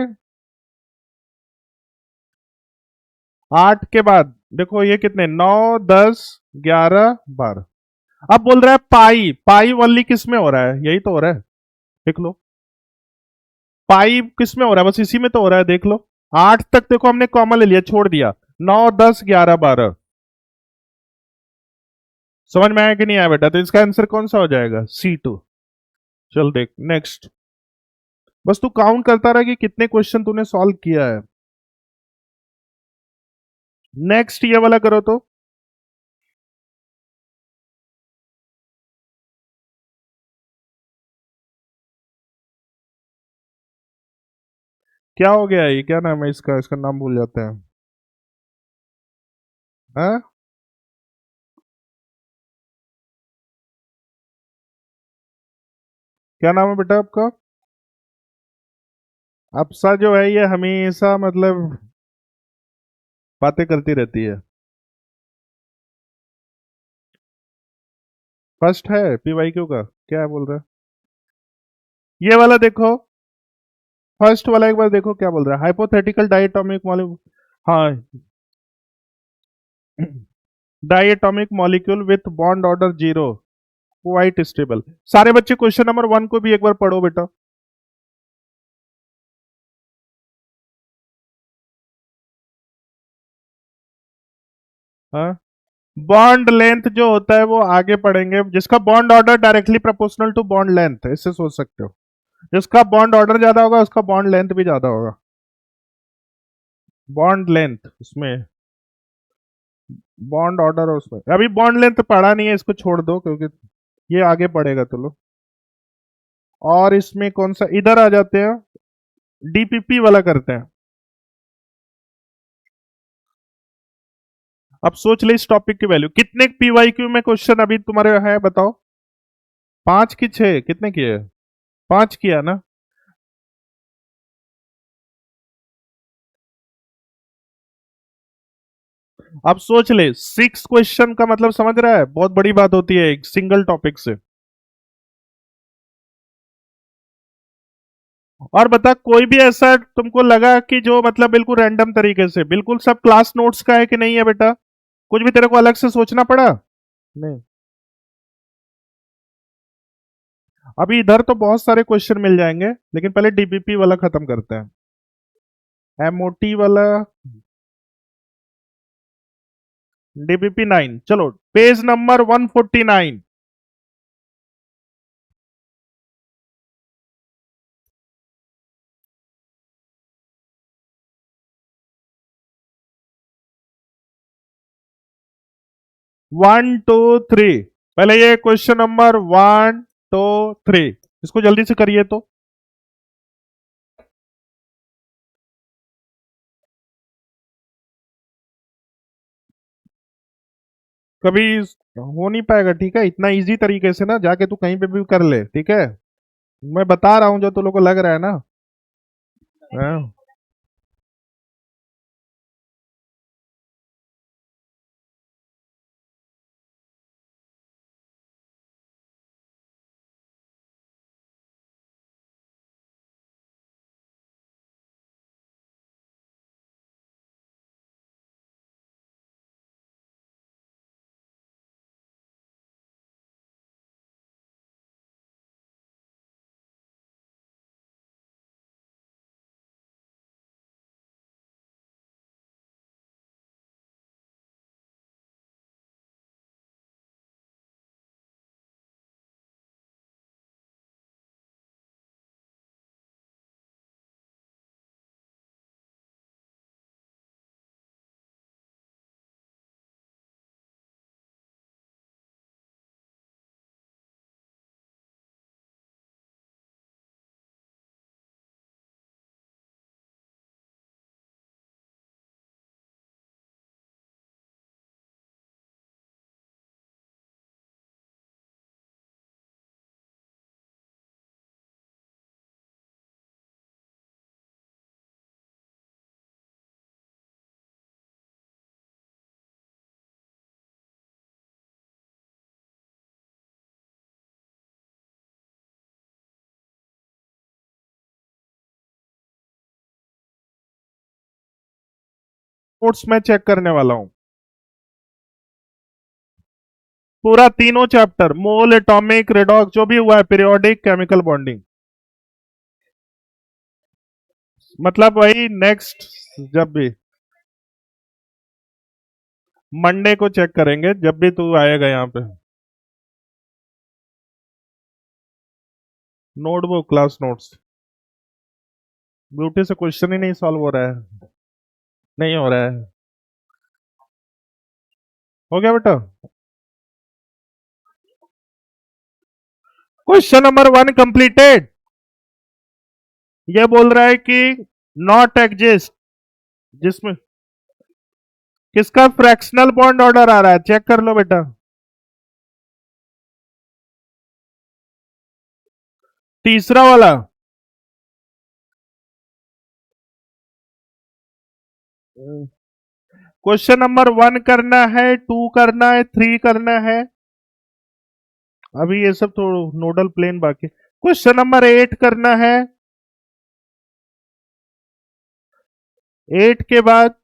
8 के बाद देखो ये कितने? 9 10 11 12। अब बोल रहा है पाई, पाई वाली किस में हो रहा है? यही तो हो रहा है, देख लो। पाई किस में हो रहा है? बस इसी में तो हो रहा है, देख लो। 8 तक देखो हमने कॉमन ले लिया, छोड़ दिया। 9 10 11 12। समझ में आया कि नहीं आया बेटा? तो इसका आंसर कौन सा हो जाएगा? C2। चल देख नेक्स्ट। बस तू काउंट करता रहा कि कितने क्वेश्चन तूने सॉल्व किया है। नेक्स्ट ये वाला करो तो। क्या हो गया? ये क्या नाम है इसका? इसका नाम भूल जाते हैं। हाँ? क्या नाम है बेटा आपका? अप्सा जो है ये हमेशा मतलब बातें करती रहती है। फर्स्ट है PYQ का? क्या बोल रहा है ये वाला? देखो, फर्स्ट वाला एक बार देखो क्या बोल रहा है। हाइपोथेटिकल डायटोमिक मॉलिक्यूल, हाँ, diatomic molecule with bond order 0, quite stable. सारे बच्चे क्वेश्चन नंबर 1 को भी एक बार पढ़ो बेटा। हाँ, बॉन्ड लेंथ जो होता है वो आगे पढ़ेंगे। जिसका bond order directly proportional to bond length है, इससे सोच सकते हो। जिसका बॉन्ड ऑर्डर ज्यादा होगा उसका बॉन्ड लेंथ भी ज्यादा होगा। बॉन्ड लेंथ उसमें, बॉन्ड ऑर्डर और उसमें अभी बॉन्ड लेंथ पढ़ा नहीं है, इसको छोड़ दो क्योंकि ये आगे पढ़ेगा तो लो। और इसमें कौन सा, इधर आ जाते हैं, DPP वाला करते हैं। अब सोच ले इस टॉपिक की वैल्यू कितने? PYQ में क्वेश्चन अभी तुम्हारे है बताओ? 5 की 6? कितने किए? 5 किया ना। अब सोच ले, 6 क्वेश्चन का मतलब समझ रहा है, बहुत बड़ी बात होती है एक सिंगल टॉपिक से। और बता, कोई भी ऐसा तुमको लगा कि जो मतलब बिल्कुल रैंडम तरीके से, बिल्कुल सब क्लास नोट्स का है कि नहीं है बेटा? कुछ भी तेरे को अलग से सोचना पड़ा? नहीं। अभी इधर तो बहुत सारे क्वेश्चन मिल जाएंगे, लेकिन पहले DPP वाला खत्म करते हैं। MOT वाला, DPP 9, चलो पेज नंबर 149। 1 2 3, पहले ये क्वेश्चन नंबर 1 2 3, इसको जल्दी से करिए तो। कभी हो नहीं पाएगा, ठीक है? इतना इजी तरीके से ना जाके तू कहीं पे भी कर ले, ठीक है? मैं बता रहा हूं जो तू लोग को लग रहा है ना। हाँ? नोट्स मैं चेक करने वाला हूं, पूरा तीनों चैप्टर, मोल, एटॉमिक, रेडॉक्स, जो भी हुआ है, पीरियोडिक, केमिकल बॉन्डिंग, मतलब वही नेक्स्ट, जब भी मंडे को चेक करेंगे, जब भी तू आएगा यहाँ पे। नोटबुक, क्लास नोट्स, ब्यूटी से क्वेश्चन ही नहीं सॉल्व हो रहा है, नहीं हो रहा है। हो गया बेटा? Question number 1 completed. ये बोल रहा है कि नॉट एग्जिस्ट, जिसमें किसका फ्रैक्शनल बॉन्ड ऑर्डर आ रहा है, चेक कर लो बेटा। तीसरा वाला, क्वेश्चन नंबर 1 करना है, 2 करना है, 3 करना है, अभी ये सब तो नोडल प्लेन बाकी। क्वेश्चन नंबर 8 करना है, 8 के बाद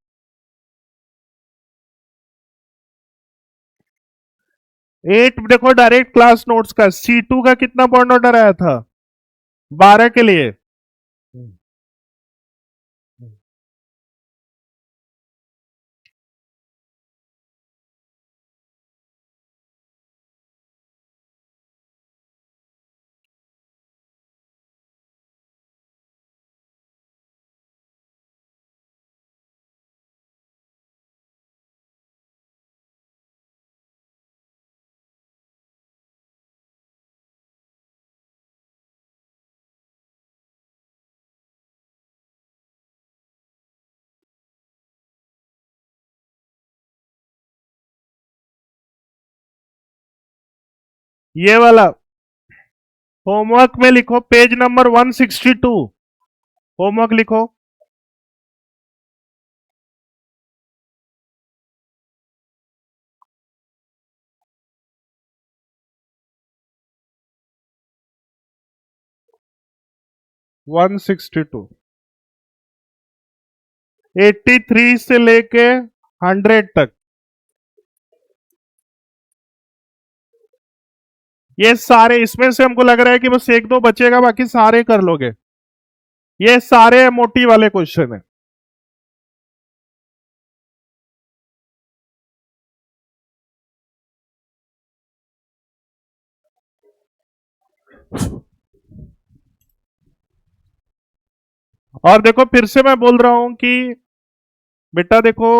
8 देखो, डायरेक्ट क्लास नोट्स का C2 का कितना बॉन्ड ऑर्डर आया था, 12 के लिए। ये वाला होमवर्क में लिखो, पेज नंबर 162, होमवर्क लिखो। वन 83 से लेके 100 तक, ये सारे, इसमें से हमको लग रहा है कि बस एक दो बचेगा, बाकी सारे कर लोगे। ये सारे मोटी वाले क्वेश्चन है। और देखो, फिर से मैं बोल रहा हूं कि बेटा देखो,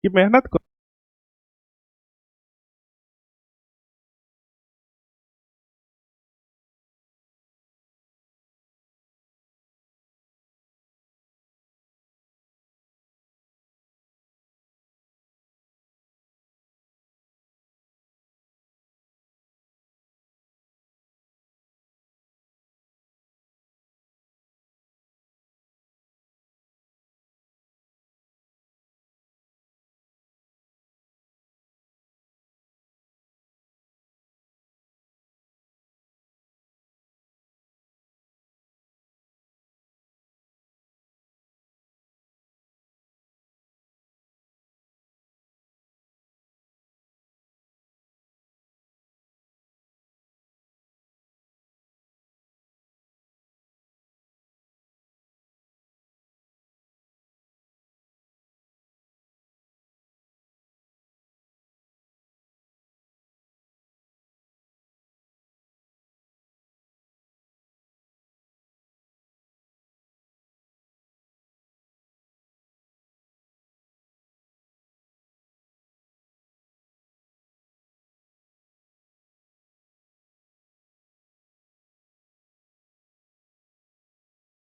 कि मेहनत करो।